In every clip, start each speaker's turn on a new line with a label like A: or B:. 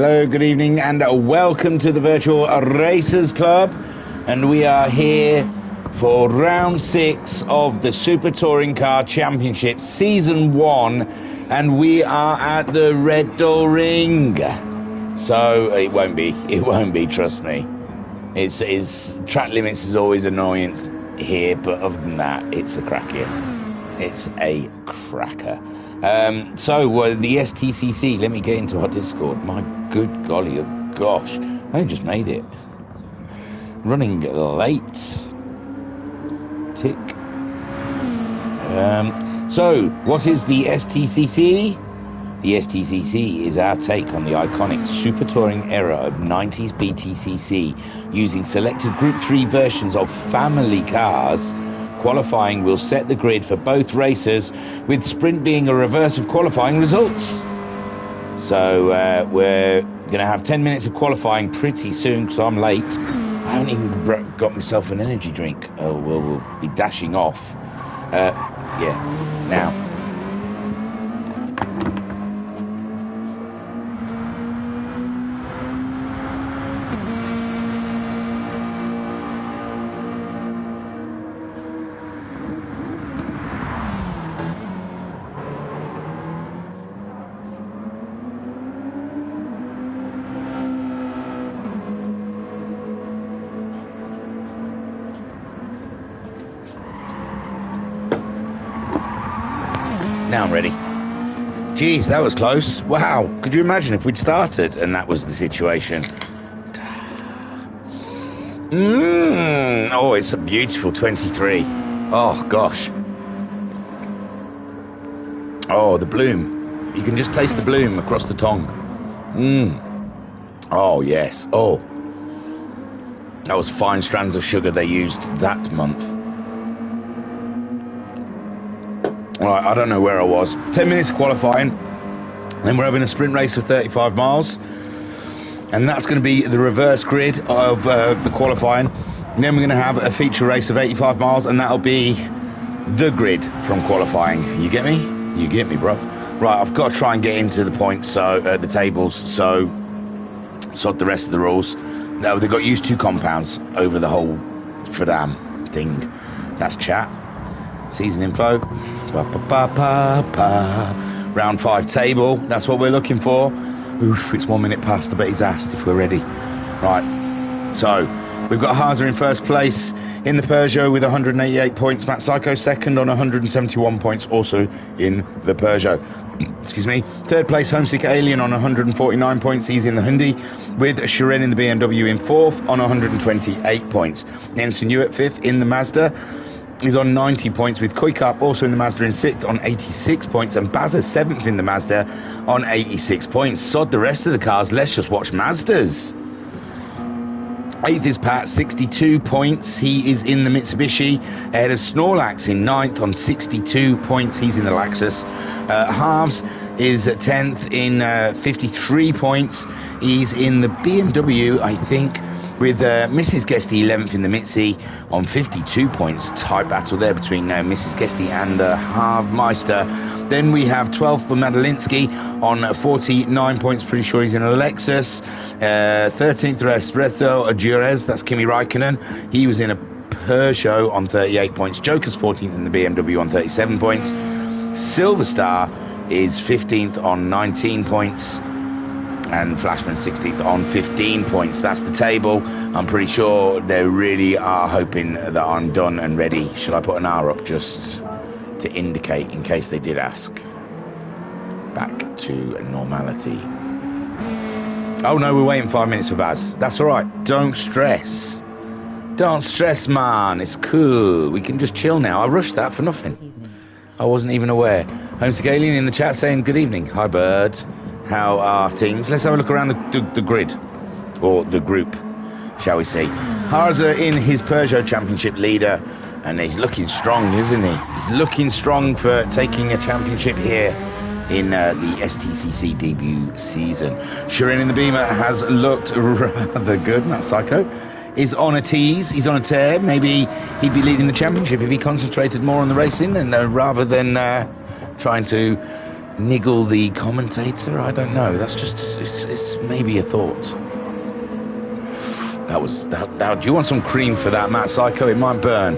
A: Hello, good evening, and welcome to the Virtual Racers Club. And we are here for round 6 of the Super Touring Car Championship, Season 1, and we are at the Red Door Ring. So it won't be, trust me. It's track limits is always annoying here, but other than that, it's a cracker. It's a cracker. So the Stcc, let me get into our Discord. My good golly, oh gosh, I only just made it. Running late. Tick. So, what is the Stcc? The Stcc is our take on the iconic super touring era of 90s BTCC, using selected Group 3 versions of family cars. Qualifying will set the grid for both races, with sprint being a reverse of qualifying results. So we're going to have 10 minutes of qualifying pretty soon, because I'm late. I haven't even got myself an energy drink. Oh, well, we'll be dashing off. Yeah, now. Now I'm ready. Jeez, that was close. Wow, could you imagine if we'd started and that was the situation? Oh, it's a beautiful 23. Oh, gosh. Oh, the bloom. You can just taste the bloom across the tongue. Oh, yes. Oh. That was fine strands of sugar they used that month. Right, I don't know where I was. 10 minutes qualifying. Then we're having a sprint race of 35 miles. And that's going to be the reverse grid of the qualifying. And then we're going to have a feature race of 85 miles. And that'll be the grid from qualifying. You get me? You get me, bro. Right, I've got to try and get into the points, so the tables. So sod the rest of the rules. No, they've got to use 2 compounds over the whole Fradam thing. That's chat. Season info. Round 5 table. That's what we're looking for. Oof, it's 1 minute past. I bet he's asked if we're ready. Right. So we've got Haza in first place in the Peugeot with 188 points. Matt Psycho second on 171 points, also in the Peugeot. Excuse me. Third place, Homesick Alien on 149 points. He's in the Hyundai, with Shiren in the BMW in fourth on 128 points. Ensign Hewitt fifth in the Mazda. He's on 90 points, with Koikap also in the Mazda in 6th on 86 points, and Bazza 7th in the Mazda on 86 points. Sod the rest of the cars, let's just watch Mazdas. 8th is Pat, 62 points. He is in the Mitsubishi, ahead of Snorlax in 9th on 62 points. He's in the Lexus. Halves is 10th in 53 points. He's in the BMW, I think, with Mrs. Guesty 11th in the Mitzi on 52 points. Tight battle there between Mrs. Guesty and the Harvmeister. Then we have 12th for Madalinsky on 49 points. Pretty sure he's in a Lexus. 13th Resto Jurez, that's Kimi Raikkonen. He was in a Peugeot on 38 points. Joker's 14th in the BMW on 37 points. Silver Star is 15th on 19 points. And Flashman 16th on 15 points. That's the table. I'm pretty sure they really are hoping that I'm done and ready. Should I put an R up just to indicate in case they did ask? Back to normality. Oh no, we're waiting 5 minutes for Baz. That's all right. Don't stress. Don't stress, man. It's cool. We can just chill now. I rushed that for nothing. I wasn't even aware. Homesick Alien in the chat saying good evening. Hi, birds. How are things? Let's have a look around the grid, or the group, shall we say. Harza in his Peugeot Championship leader, and he's looking strong, isn't he? He's looking strong for taking a championship here in the Stcc debut season. Shirin in the Beamer has looked rather good. That Psycho is on a tease. He's on a tear. Maybe he'd be leading the championship if he concentrated more on the racing and rather than trying to niggle the commentator? I don't know. That's just, it's maybe a thought. That. Do you want some cream for that, Matt Psycho? It might burn.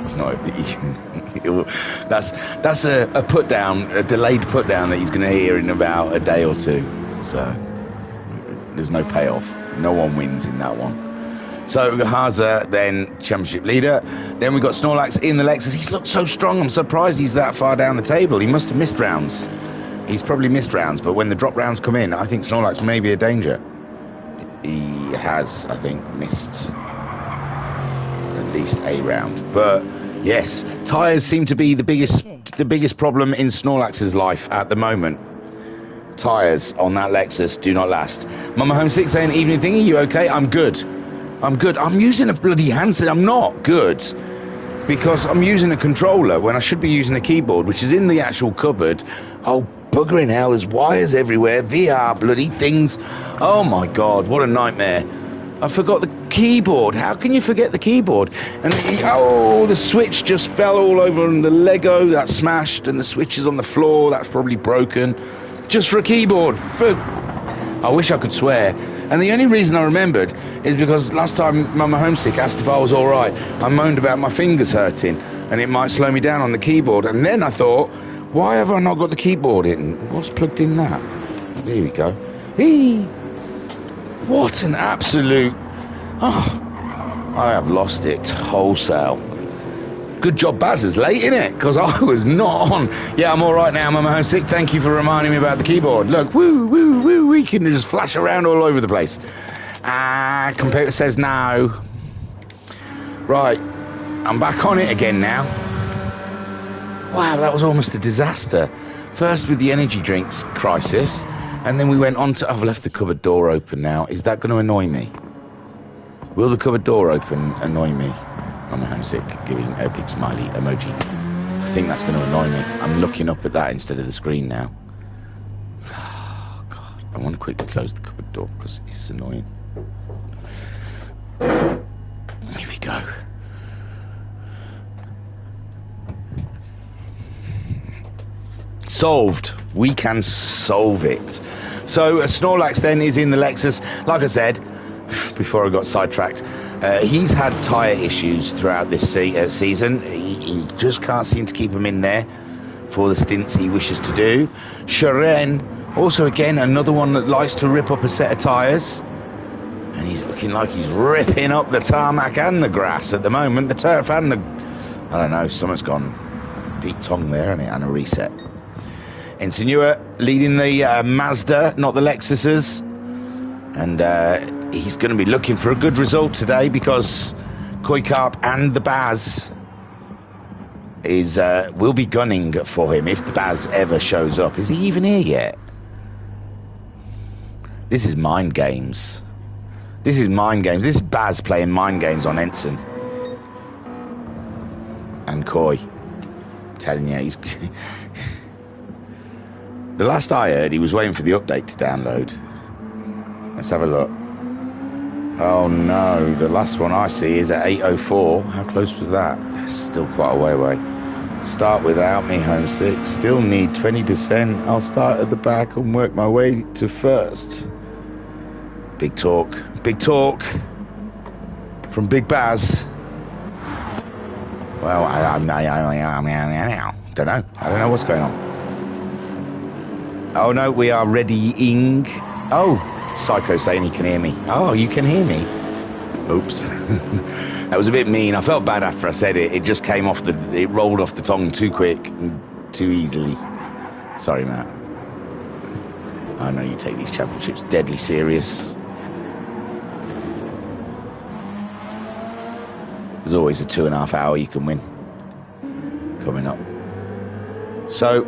A: It's not. That's a put down, a delayed put down that he's going to hear in about a day or two. So there's no payoff. No one wins in that one. So Haza, then championship leader. Then we got Snorlax in the Lexus. He's looked so strong. I'm surprised he's that far down the table. He must have missed rounds. He's probably missed rounds, but when the drop rounds come in, I think Snorlax may be a danger. He has, I think, missed at least a round. But yes, tyres seem to be the biggest problem in Snorlax's life at the moment. Tyres on that Lexus do not last. Mama Homesick saying, evening thingy, you okay? I'm good. I'm using a bloody handset. I'm not good because I'm using a controller when I should be using a keyboard, which is in the actual cupboard. Oh, bugger in hell, there's wires everywhere. VR bloody things. Oh my God, what a nightmare. I forgot the keyboard. How can you forget the keyboard? And the switch just fell all over, and the Lego, that's smashed, and the switch is on the floor, that's probably broken. Just for a keyboard. I wish I could swear. And the only reason I remembered is because last time Mama Homesick asked if I was all right, I moaned about my fingers hurting and it might slow me down on the keyboard. And then I thought, why have I not got the keyboard in? What's plugged in that? There we go. Eee! What an absolute... Oh, I have lost it wholesale. Good job Baz late, innit? Because I was not on. Yeah, I'm all right now, Mama Homesick. Thank you for reminding me about the keyboard. Look, woo, woo, woo, we can just flash around all over the place. Computer says no. Right, I'm back on it again now. Wow, that was almost a disaster. First with the energy drinks crisis, and then we went on to... I've left the cupboard door open now. Is that going to annoy me? Will the cupboard door open annoy me? I'm homesick, giving a big smiley emoji. I think that's going to annoy me. I'm looking up at that instead of the screen now. Oh, God. I want to quickly close the cupboard door because it's annoying. Here we go. Solved. We can solve it. So Snorlax then is in the Lexus. Like I said, before I got sidetracked, he's had tyre issues throughout this season. He just can't seem to keep them in there for the stints he wishes to do. Sharen, also again, another one that likes to rip up a set of tyres. And he's looking like he's ripping up the tarmac and the grass at the moment. The turf and the... I don't know, something's gone deep tongue there, hasn't it? And a reset. Insinua leading the Mazda, not the Lexuses. And he's going to be looking for a good result today because Koikarp and the Baz will be gunning for him if the Baz ever shows up. Is he even here yet? This is mind games. This is mind games. This is Baz playing mind games on Ensign. And Koi. I'm telling you, he's... The last I heard, he was waiting for the update to download. Let's have a look. Oh no, the last one I see is at 8:04. How close was that? That's still quite a way away. Start without me, homesick. Still need 20%. I'll start at the back and work my way to first. Big talk. Big talk. From Big Baz. Well, I don't know. I don't know what's going on. Oh no, we are readying. Oh, Psycho saying he can hear me. Oh, you can hear me. Oops. That was a bit mean. I felt bad after I said it. It just came off it rolled off the tongue too quick and too easily. Sorry, Matt. I know you take these championships deadly serious. There's always a 2.5 hour you can win coming up. So,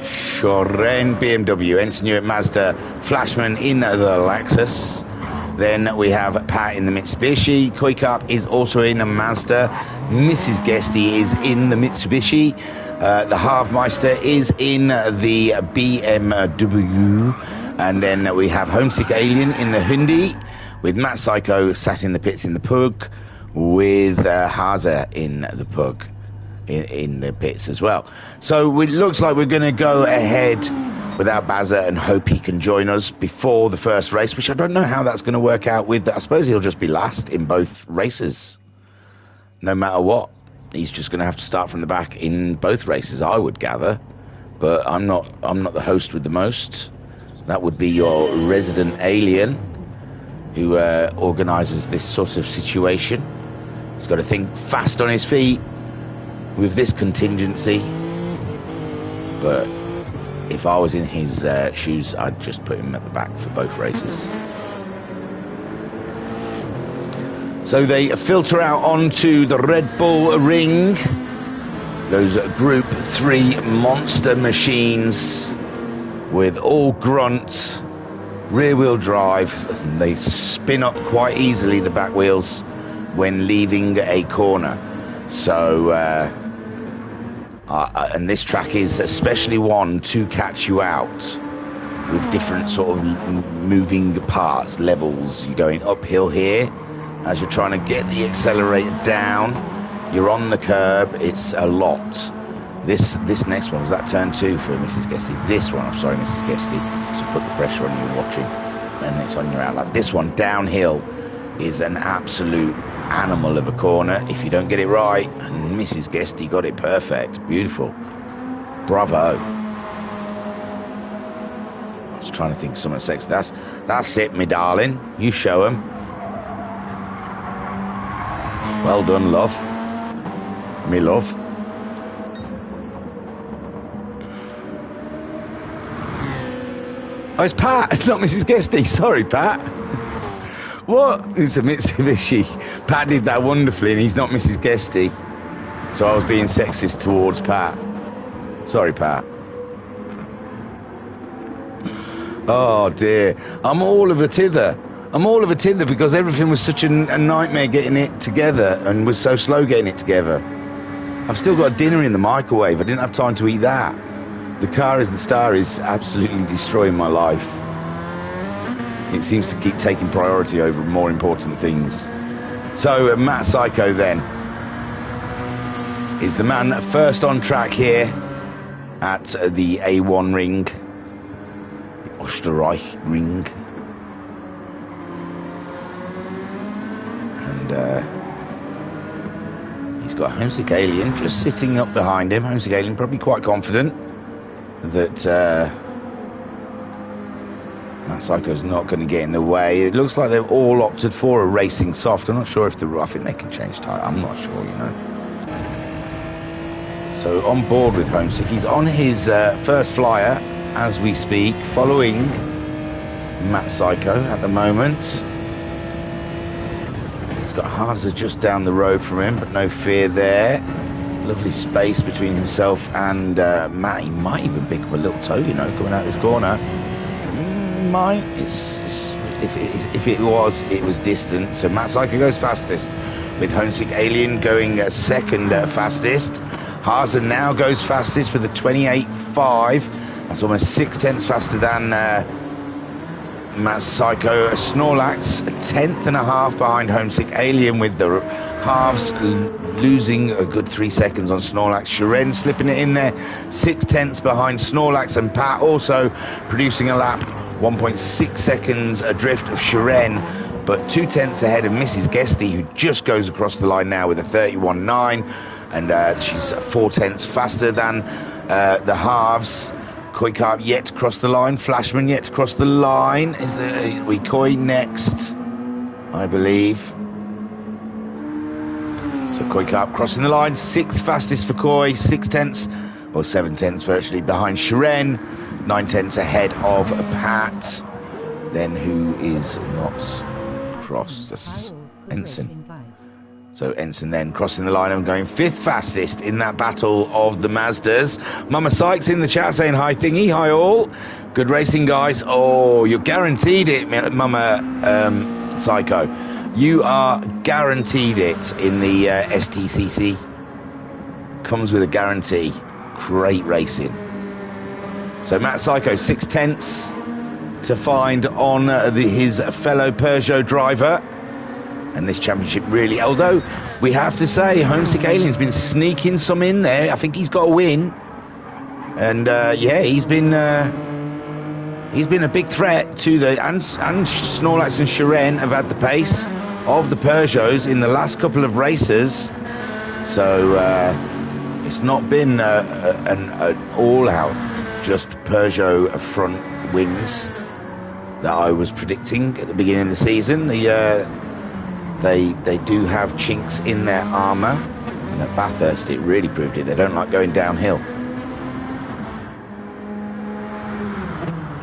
A: Shoren BMW, Ensign Mazda, Flashman in the Lexus. Then we have Pat in the Mitsubishi. Koikarp is also in the Mazda. Mrs. Guesty is in the Mitsubishi. The Halfmeister is in the BMW. And then we have Homesick Alien in the Hyundai, with Matt Psycho sat in the pits in the Pug, with Haza in the Pug. in the pits as well. So it looks like we're going to go ahead without Bazza and hope he can join us before the first race, which I don't know how that's going to work out with. I suppose he'll just be last in both races, no matter what. He's just going to have to start from the back in both races, I would gather. But I'm not the host with the most. That would be your resident alien who organises this sort of situation. He's got to think fast on his feet with this contingency. But if I was in his shoes, I'd just put him at the back for both races. So they filter out onto the Red Bull Ring. Those Group 3 monster machines with all grunt, rear-wheel drive. They spin up quite easily, the back wheels, when leaving a corner. So, and this track is especially one to catch you out with different sort of moving parts, levels. You're going uphill here as you're trying to get the accelerator down. You're on the curb. It's a lot. This next one, was that turn 2 for Mrs. Guesty? This one, I'm sorry, Mrs. Guesty, to put the pressure on you watching, and it's on your outlet. This one, downhill, is an absolute animal of a corner if you don't get it right, and Mrs. Guesty got it perfect. Beautiful. Bravo. I was trying to think of something sexy. That's it, me darling. You show 'em. Well done, love. Me love. Oh, it's Pat, it's not Mrs. Guesty. Sorry, Pat. What? It's a Mitsubishi. Pat did that wonderfully, and he's not Mrs. Guesty. So I was being sexist towards Pat. Sorry, Pat. Oh, dear. I'm all of a tither. Because everything was such a nightmare getting it together, and was so slow getting it together. I've still got dinner in the microwave. I didn't have time to eat that. The car is the star is absolutely destroying my life. It seems to keep taking priority over more important things. So Matt Psycho then is the man first on track here at the A1 ring, the Österreich ring. And he's got Homesick Alien just sitting up behind him. Homesick Alien probably quite confident that Matt Psycho's not going to get in the way. It looks like they've all opted for a racing soft. I'm not sure if I think they can change tyre. I'm not sure, you know. So on board with Homesick. He's on his first flyer as we speak, following Matt Psycho at the moment. He's got Haza just down the road from him, but no fear there. Lovely space between himself and Matt. He might even pick up a little toe, you know, coming out this corner. Might. If it was distant. So Matt Psycho goes fastest, with Homesick Alien going second fastest. Haza now goes fastest with a 28.5. That's almost 6/10 faster than Matt Psycho. Snorlax a 1/10.5 behind Homesick Alien, with the halves losing a good 3 seconds on Snorlax. Shiren slipping it in there, 6/10 behind Snorlax, and Pat also producing a lap, 1.6 seconds adrift of Shiren, but 2/10 ahead of Mrs. Guesty, who just goes across the line now with a 31.9, and she's 4/10 faster than the halves. Koi Carp yet to cross the line. Flashman yet to cross the line. Is there we Koi next, I believe. So Koi Carp crossing the line, 6th fastest for Koi, 6/10 or 7/10 virtually behind Shiren, 9/10 ahead of Pat. Then who is not crossed? That's Ensign. So Ensign then crossing the line and going 5th fastest in that battle of the Mazdas. Mama Sykes in the chat saying hi thingy, hi all. Good racing, guys. Oh, you're guaranteed it, Mama Psycho. You are guaranteed it in the STCC. Comes with a guarantee. Great racing. So Matt Psycho 6/10 to find on his fellow Peugeot driver. And this championship really, although we have to say, Homesick Alien's been sneaking some in there. I think he's got a win. And yeah, he's been a big threat to the, and Snorlax and Shiren have had the pace of the Peugeots in the last couple of races. So it's not been an all-out just Peugeot front wins that I was predicting at the beginning of the season. They do have chinks in their armour. And at Bathurst, it really proved it. They don't like going downhill.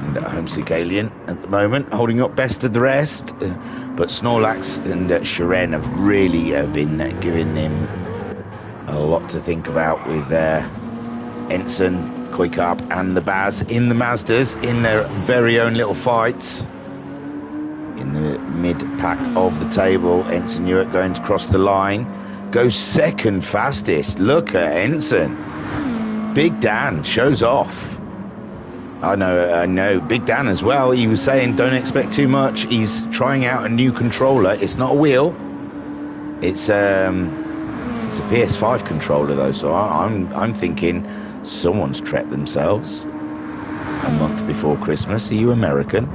A: And Homesick Alien at the moment holding up best of the rest. But Snorlax and Shiren have really been giving him a lot to think about with Ensign, Koikarp and the Baz in the Mazdas in their very own little fight. In the mid-pack of the table, Ensign Ewart going to cross the line. Goes second fastest. Look at Ensign. Big Dan shows off. I know. Big Dan as well. He was saying don't expect too much. He's trying out a new controller. It's not a wheel. It's a PS5 controller though. So I'm thinking someone's treated themselves a month before Christmas. Are you American?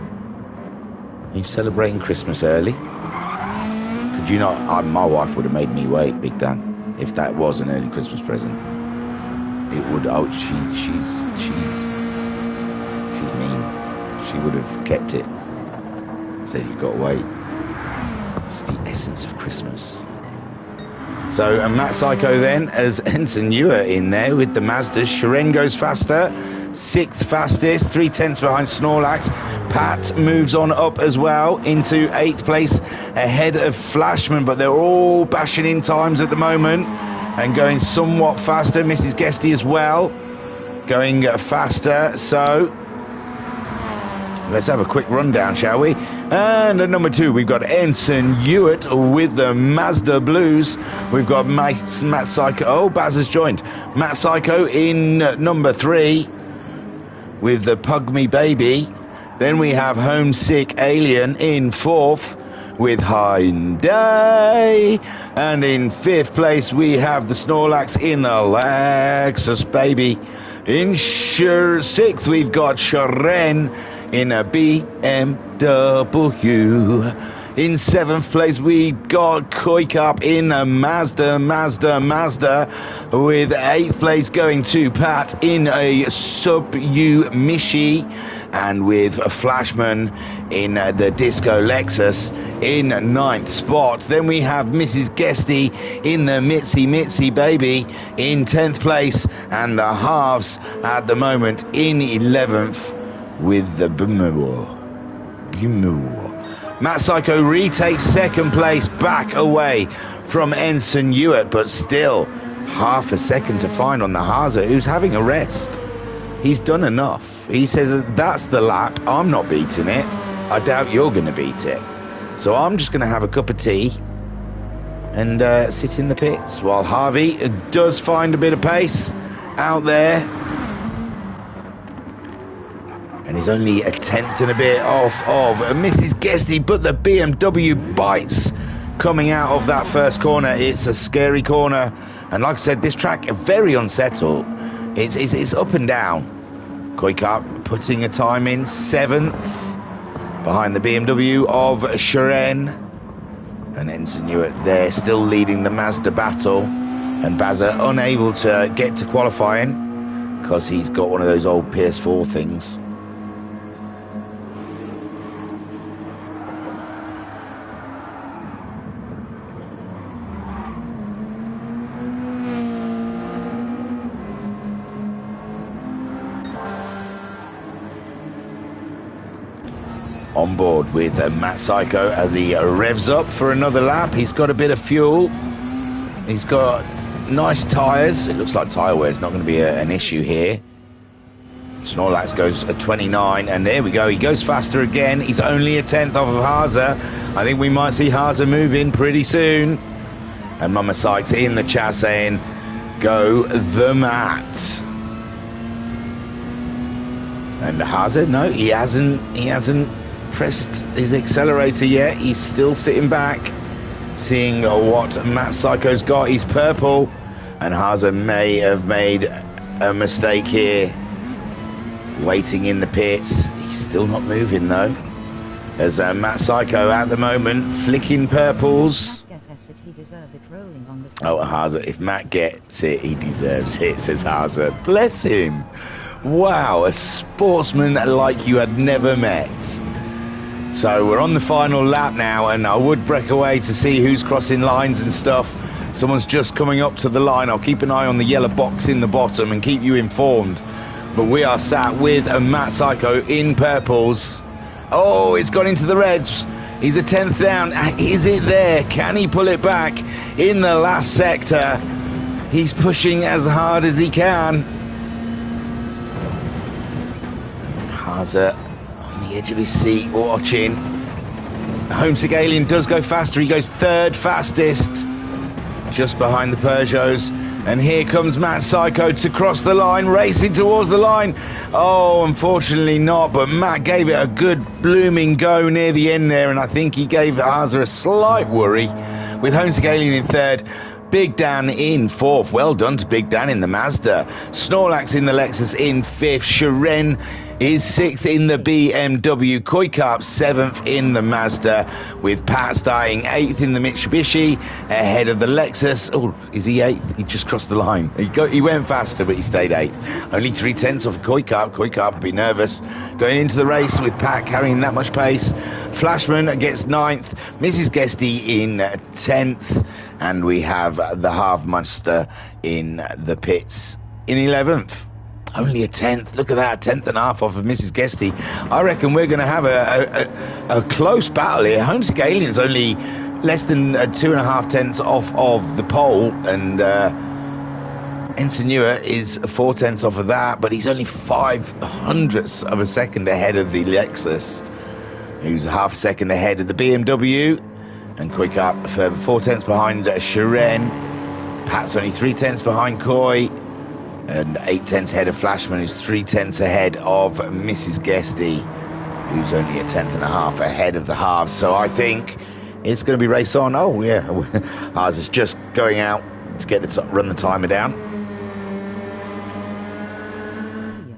A: Are you celebrating Christmas early? Could you not? My wife would have made me wait, Big Dan, if that was an early Christmas present. It would. Oh, she's mean. She would have kept it. Said you've got to wait. It's the essence of Christmas. So, and Matt Psycho then as Ensign Ewart in there with the Mazdas. Shiren goes faster, 6th fastest, 3/10 behind Snorlax. Pat moves on up as well into 8th place ahead of Flashman, but they're all bashing in times at the moment and going somewhat faster. Mrs. Guesty as well going faster. So let's have a quick rundown, shall we? And at number 2, we've got Ensign Ewart with the Mazda Blues. We've got Matt Psycho. Oh, Baz has joined. Matt Psycho in number 3 with the Pug Me Baby. Then we have Homesick Alien in 4th with Hyundai. And in 5th place, we have the Snorlax in the Lexus Baby. In 6th, we've got Shiren in a BMW. In 7th place, we got Koikarp in a Mazda. With 8th place going to Pat in a Sub-U Mishi. And with Flashman in the Disco Lexus in 9th spot. Then we have Mrs. Guesty in the Mitzi Baby in 10th place. And the halves at the moment in 11th. With the BMW. Matt Psycho retakes 2nd place, back away from Ensign Ewart, but still half a second to find on the Haza, who's having a rest. He's done enough. He says that's the lap. I'm not beating it. I doubt you're going to beat it. So I'm just going to have a cup of tea and sit in the pits while Harvey does find a bit of pace out there. And he's only a 10th and a bit off of Mrs. Guesty, but the BMW bites coming out of that first corner. It's a scary corner. And like I said, this track very unsettled. It's up and down. Koikarp putting a time in 7th behind the BMW of Shiren. And Ensign Ewart there still leading the Mazda battle. And Bazza unable to get to qualifying because he's got one of those old PS4 things. On board with Matt Psycho as he revs up for another lap. He's got a bit of fuel. He's got nice tyres. It looks like tyre wear is not going to be an issue here. Snorlax goes at 29, and there we go. He goes faster again. He's only a 10th off of Haza. I think we might see Haza move in pretty soon. And Mama Sykes in the chat saying, go the Matt. And Haza, no, he hasn't pressed his accelerator yet. He's still sitting back seeing what Matt Psycho's got. He's purple, and Haza may have made a mistake here. Waiting in the pits. He's still not moving though. As Matt Psycho at the moment flicking purples. Oh, Haza, if Matt gets it, he deserves it, says Haza. Bless him. Wow, a sportsman like you had never met. So we're on the final lap now, and I would break away to see who's crossing lines and stuff. Someone's just coming up to the line. I'll keep an eye on the yellow box in the bottom and keep you informed. But we are sat with a Matt Psycho in purples. Oh, it's gone into the reds. He's a 10th down. Is it there? Can he pull it back in the last sector? He's pushing as hard as he can. Haza on the edge of his seat watching. Homesick Alien does go faster. He goes third fastest, just behind the Peugeots. And here comes Matt Psycho to cross the line, racing towards the line. Oh, unfortunately not, but Matt gave it a good blooming go near the end there, and I think he gave Haza a slight worry. With Homesick Alien in third, Big Dan in fourth. Well done to Big Dan in the Mazda. Snorlax in the Lexus in fifth. Sharon is sixth in the BMW. Koikarp seventh in the Mazda, with Pat starting eighth in the Mitsubishi ahead of the Lexus. Oh, is he eighth? He just crossed the line. He went faster, but he stayed eighth. Only 3/10 off Koikarp. Koikarp would be nervous going into the race with Pat carrying that much pace. Flashman gets ninth. Mrs. Guesty in 10th. And we have the Halfmaster in the pits in 11th. Only a 10th. Look at that, 10th and a half off of Mrs. Guesty. I reckon we're going to have a close battle here. Homesick Alien's only less than 2.5 tenths off of the pole, and Ensign Newer is 4 tenths off of that, but he's only 0.05 of a second ahead of the Lexus, who's half a second ahead of the BMW. And Koikarp further 4 tenths behind Sharon. Pat's only 3 tenths behind Koi, and 8 tenths ahead of Flashman, who's 3 tenths ahead of Mrs. Guesty, who's only a 10th and a half ahead of the halves. So I think it's going to be race on. Oh yeah, ours is just going out to get run the timer down.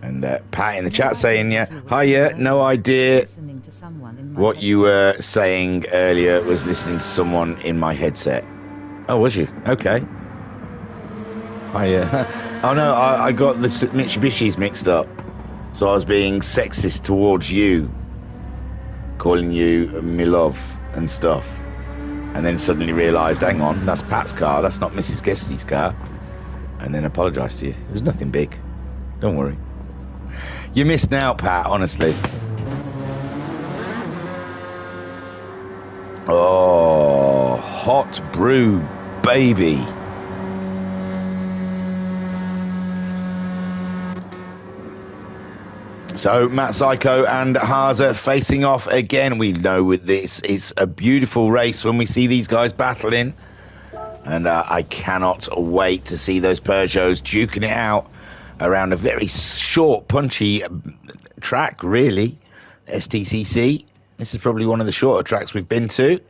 A: And Pat in the chat saying, yeah, hiya, no idea. What you were saying earlier was listening to someone in my headset. Oh, was you? Okay. Oh no, I got the Mitsubishis mixed up. So I was being sexist towards you, calling you me love and stuff. And then suddenly realised, hang on, that's Pat's car, that's not Mrs. Guesty's car. And then apologised to you. It was nothing big. Don't worry. You missed out, Pat, honestly. Oh, hot brew, baby. So Matt Psycho and Haza facing off again. We know with this, it's a beautiful race when we see these guys battling. And I cannot wait to see those Peugeots duking it out around a very short, punchy track, really. Stcc. This is probably one of the shorter tracks we've been to.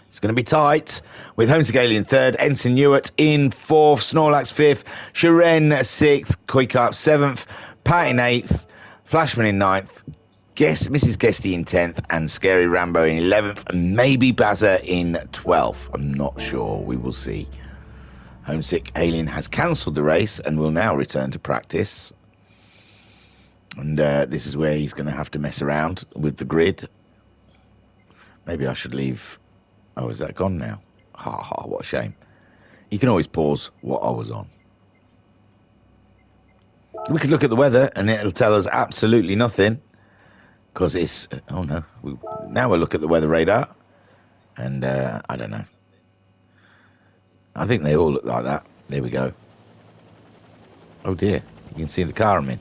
A: It's going to be tight, with Homesick Alien third, Ensign Newitt in fourth, Snorlax fifth, Sharon sixth, Koikarp seventh, Pat in eighth, Flashman in ninth, Mrs. Guesty in 10th, and Scary Rambo in 11th, and maybe Bazza in 12th. I'm not sure. We will see. Homesick Alien has cancelled the race and will now return to practice. And this is where he's going to have to mess around with the grid. Maybe I should leave. Oh, is that gone now? Ha ha, what a shame. You can always pause what I was on. We could look at the weather and it'll tell us absolutely nothing. Because it's... Oh no. Now we'll look at the weather radar. And I don't know. I think they all look like that. There we go. Oh dear. You can see the car I'm in.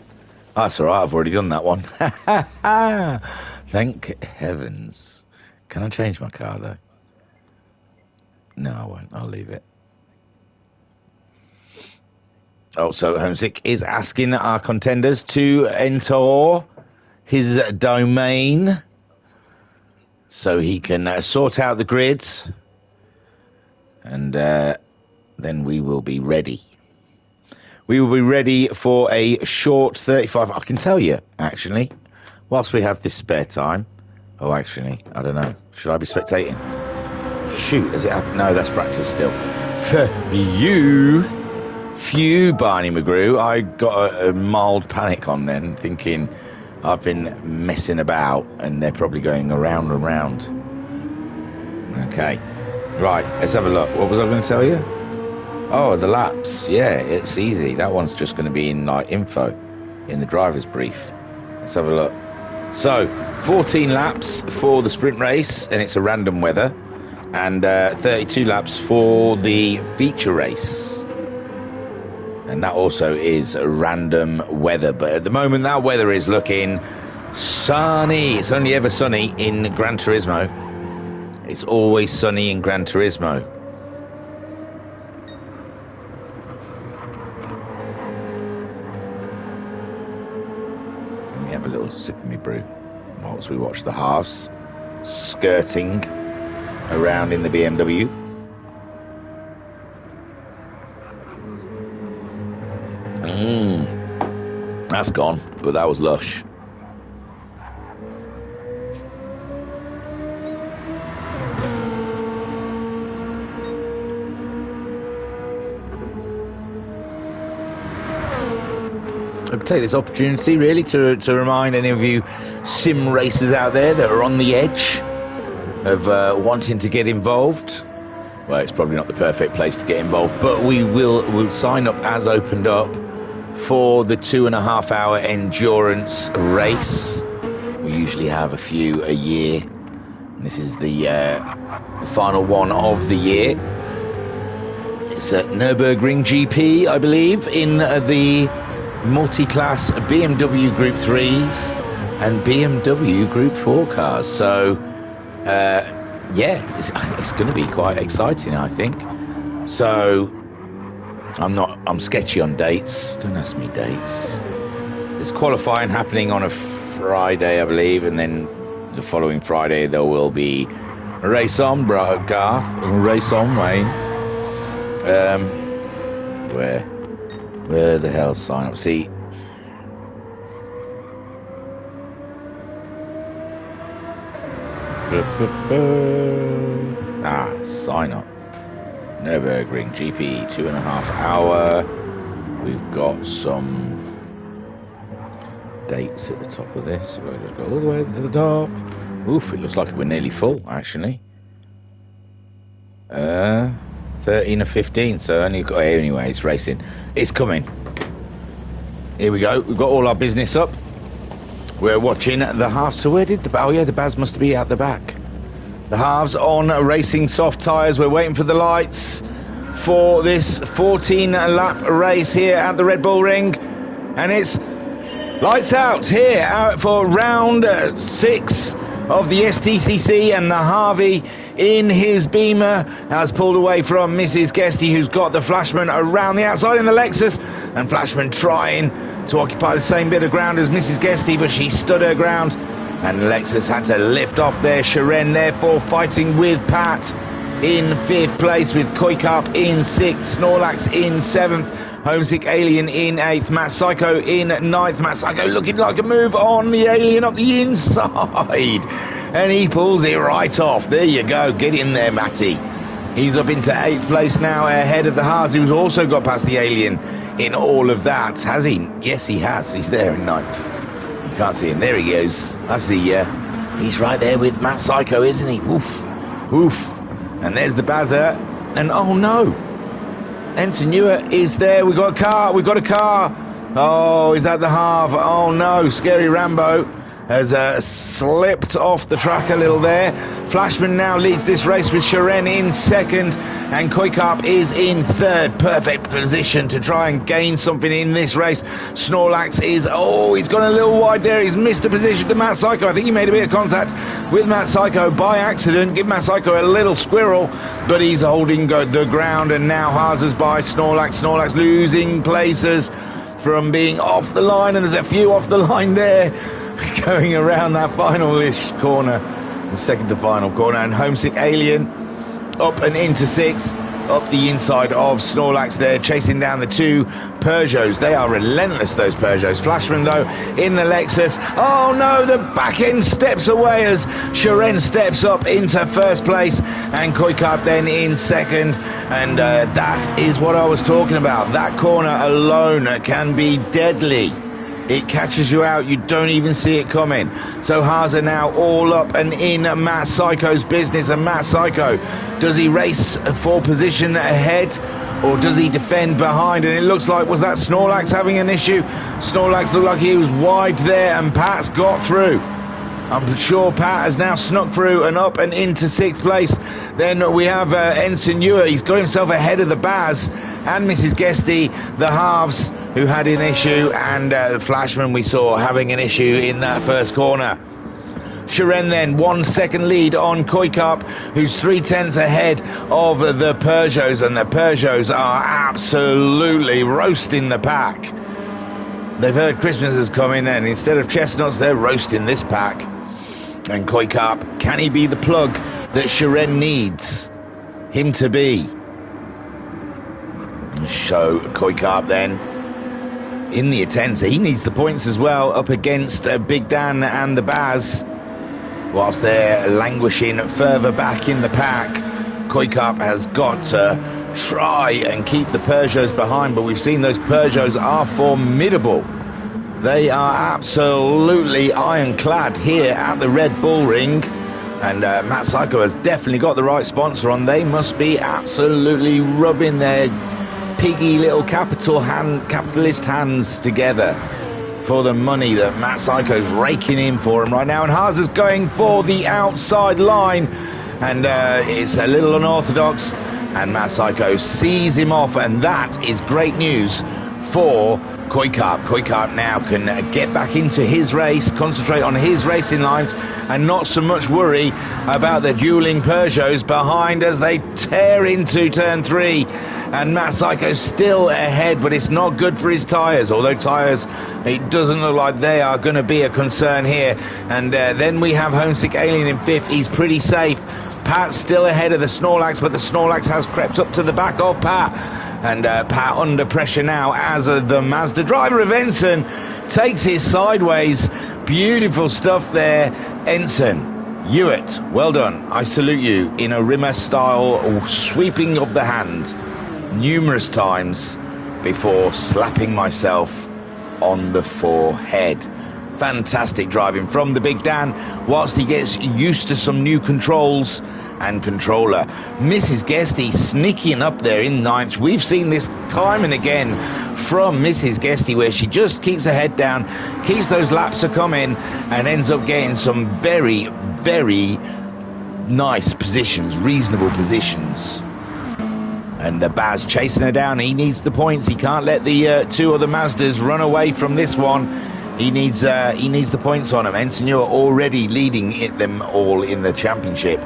A: Oh, that's alright. I've already done that one. Thank heavens. Can I change my car though? No, I won't. I'll leave it. Oh, so Homesick is asking our contenders to enter his domain so he can sort out the grids and then we will be ready. We will be ready for a short 35. I can tell you, actually, whilst we have this spare time. Oh, actually, I don't know. Should I be spectating? Shoot, has it happened? No, that's practice still. For you, Barney McGrew, I got a mild panic on then, thinking I've been messing about, and they're probably going around and round. Okay. Right, let's have a look. What was I going to tell you? Oh, the laps. Yeah, it's easy. That one's just going to be in like info in the driver's brief. Let's have a look. So, 14 laps for the sprint race, and it's a random weather, and 32 laps for the feature race. And that also is a random weather, but at the moment that weather is looking sunny. It's only ever sunny in Gran Turismo. It's always sunny in Gran Turismo. Let me have a little sip of my brew whilst we watch the halves skirting around in the BMW. That's gone, but that was lush. I could take this opportunity really to remind any of you sim racers out there that are on the edge of wanting to get involved. Well, it's probably not the perfect place to get involved, but we'll sign up as opened up for the 2.5 hour endurance race. We usually have a few a year, and this is the final one of the year. It's at Nürburgring GP, I believe, in the multi-class BMW Group 3s and BMW Group 4 cars. So yeah, it's going to be quite exciting, I think. So I'm sketchy on dates. Don't ask me dates. There's qualifying happening on a Friday, I believe, and then the following Friday there will be a race on Garth, a race on Wayne. Where the hell's sign up? See, sign up. Nürburgring GP 2.5 hour. We've got some dates at the top of this. We'll just go all the way to the top. Oof, it looks like we're nearly full, actually. 13 or 15, so anyway, it's racing. It's coming. Here we go. We've got all our business up. We're watching the halves. So where did the... Oh, yeah, the Baz must be out the back. The halves on racing soft tyres. We're waiting for the lights for this 14-lap race here at the Red Bull Ring. And it's lights out here out for round 6 of the Stcc, and the Harvey in his Beamer has pulled away from Mrs. Guesty, who's got the Flashman around the outside in the Lexus, and Flashman trying to occupy the same bit of ground as Mrs. Guesty, but she stood her ground, and Lexus had to lift off there. Sharon therefore fighting with Pat in 5th place, with Koikap in 6th, Snorlax in 7th, Homesick Alien in 8th, Matt Psycho in 9th. Matt Psycho looking like a move on the Alien up the inside, and he pulls it right off. There you go, get in there, Matty. He's up into 8th place now, ahead of the Haas, who's also got past the Alien in all of that. Has he? Yes, he has. He's there in 9th. You can't see him. There he goes. I see, he's right there with Matt Psycho, isn't he? Woof, woof. And there's the Bazza, and oh no, Ensign Newer is there. We've got a car. We've got a car. Oh, is that the half? Oh no, Scary Rambo has slipped off the track a little there. Flashman now leads this race with Sharon in 2nd, and Koikap is in 3rd. Perfect position to try and gain something in this race. Snorlax is, oh, he's gone a little wide there. He's missed a position to Matt Psycho. I think he made a bit of contact with Matt Psycho by accident. Give Matt Psycho a little squirrel, but he's holding the ground, and now Haas's by Snorlax. Snorlax losing places from being off the line, and there's a few off the line there going around that final-ish corner, the second to final corner, and Homesick Alien up and into 6th. up the inside of Snorlax there, chasing down the two Peugeots. They are relentless, those Peugeots. Flashman, though, in the Lexus. Oh, no, the back end steps away as Shiren steps up into first place, and Koikap then in second. And that is what I was talking about. That corner alone can be deadly. It catches you out, you don't even see it coming. So Haza now all up and in Matt Psycho's business. And Matt Psycho, does he race for position ahead, or does he defend behind? And it looks like, was that Snorlax having an issue? Snorlax looked like he was wide there, and Pat's got through. I'm sure Pat has now snuck through and up and into sixth place. Then we have Ensign Ewer. He's got himself ahead of the Baz and Mrs. Guesty, the halves, who had an issue, and the Flashman we saw having an issue in that first corner. Shiren then 1 second lead on Koikap, who's 3/10 ahead of the Peugeots, and the Peugeots are absolutely roasting the pack. They've heard Christmas is coming, and instead of chestnuts, they're roasting this pack. And Koikap, can he be the plug that Shiren needs him to be? Show Koikap then in the Atenza. He needs the points as well, up against Big Dan and the Baz. Whilst they're languishing further back in the pack, Koikap has got to try and keep the Peugeots behind, but we've seen those Peugeots are formidable. They are absolutely ironclad here at the Red Bull Ring, and Matt Psycho has definitely got the right sponsor on. They must be absolutely rubbing their piggy little capitalist hands together for the money that Matt Psycho's raking in for him right now. And Haza's going for the outside line, and it's a little unorthodox, and Matt Psycho sees him off, and that is great news for Koikap. Koikap now can get back into his race, concentrate on his racing lines, and not so much worry about the dueling Peugeots behind as they tear into turn 3. And Matt Psycho's still ahead, but it's not good for his tyres, although tyres, it doesn't look like they are going to be a concern here. And then we have Homesick Alien in 5th. He's pretty safe. Pat's still ahead of the Snorlax, but the Snorlax has crept up to the back of Pat. And Pat under pressure now as the Mazda driver of Ensign takes it sideways. Beautiful stuff there, Ensign. Hewitt, well done. I salute you in a Rimmer style sweeping of the hand numerous times before slapping myself on the forehead. Fantastic driving from the Big Dan whilst he gets used to some new controls and controller. Mrs. Guesty sneaking up there in 9th. We've seen this time and again from Mrs. Guesty, where she just keeps her head down, keeps those laps a coming, and ends up getting some very, very nice positions, reasonable positions. And the Baz chasing her down. He needs the points. He can't let the two other Mazdas run away from this one. He needs the points on him. Ensign Ewer already leading them all in the championship.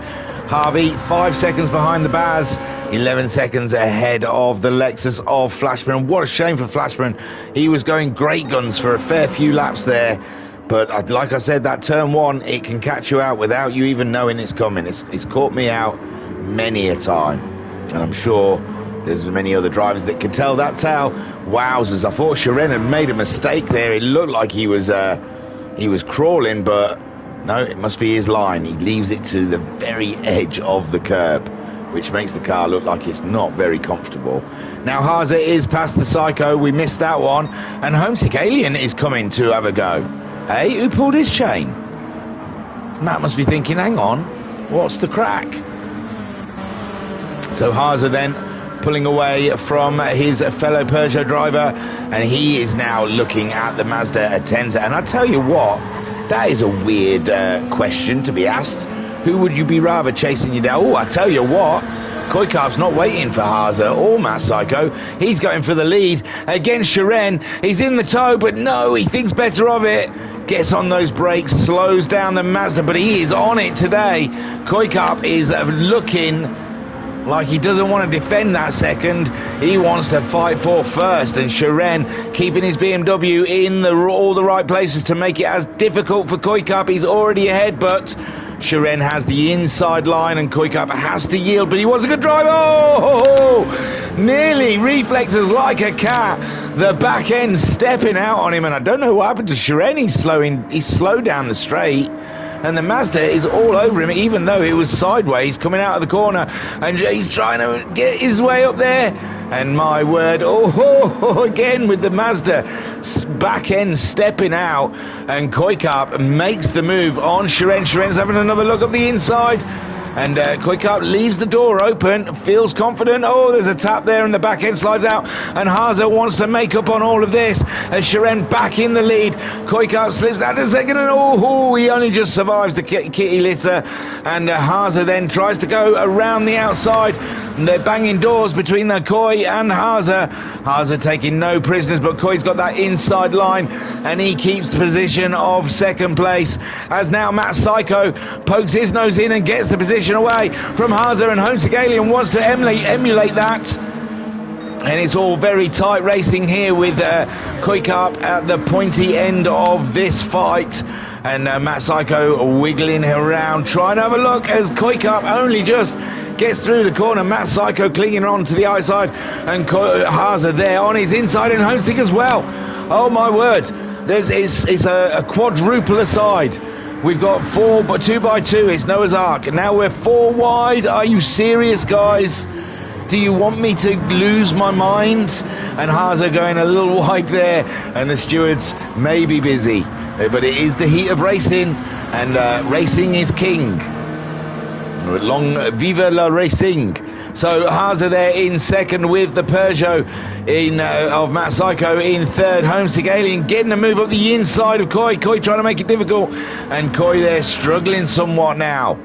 A: Harvey 5 seconds behind the Baz, 11 seconds ahead of the Lexus of Flashman. What a shame for Flashman. He was going great guns for a fair few laps there, but like I said, that turn 1, it can catch you out without you even knowing it's coming. It's caught me out many a time, and I'm sure there's many other drivers that can tell that tale. Wowzers, I thought Shiren had made a mistake there. It looked like he was crawling, but no, it must be his line. He leaves it to the very edge of the curb, which makes the car look like it's not very comfortable. Now Haza is past the Psycho. We missed that one. And Homesick Alien is coming to have a go. Hey, who pulled his chain? Matt must be thinking, hang on, what's the crack? So Haza then pulling away from his fellow Peugeot driver, and he is now looking at the Mazda Atenza. And I tell you what, that is a weird question to be asked. Who would you be rather chasing you down? Oh, I tell you what, Koikap's not waiting for Haza or Matt Psycho. He's going for the lead against Shiren. He's in the tow, but no, he thinks better of it. Gets on those brakes, slows down the Mazda, but he is on it today. Koikap is looking like he doesn't want to defend that second. He wants to fight for first, and Shiren keeping his BMW in all the right places to make it as difficult for Koikap. He's already ahead, but Shiren has the inside line and Koikap has to yield, but he was a good drive. Oh, nearly reflexes like a cat. The back end stepping out on him, and I don't know what happened to Shiren. He's slowed down the straight. And the Mazda is all over him, even though it was sideways coming out of the corner. And he's trying to get his way up there. And my word, again with the Mazda back end stepping out. And Koikap makes the move on Shiren. Shiren's having another look up the inside. And Koikap leaves the door open, feels confident. Oh, there's a tap there and the back end slides out. And Haza wants to make up on all of this. As Shiren back in the lead. Koikap slips out a second and he only just survives the kitty litter. And Haza then tries to go around the outside. And they're banging doors between the Koi and Haza. Haza taking no prisoners, but Koi's got that inside line. And he keeps the position of second place. As now Matt Psycho pokes his nose in and gets the position away from Haza, and Homesick Alien wants to emulate that. And it's all very tight racing here with Koikap at the pointy end of this fight. And Matt Psycho wiggling around, trying to have a look as Koikap only just gets through the corner. Matt Psycho clinging on to the outside, and Haza there on his inside, and Homesick as well. Oh my word, it's a quadruple aside. We've got 2x2, it's Noah's Ark, and now we're 4 wide. Are you serious, guys? Do you want me to lose my mind? And Haza going a little wide there, and the stewards may be busy, but it is the heat of racing, and racing is king. Long vive la racing. So Haza there in second with the Peugeot of Matt Psycho in third. Homesick Alien getting a move up the inside of Koi. Koi trying to make it difficult, and Koi there struggling somewhat now.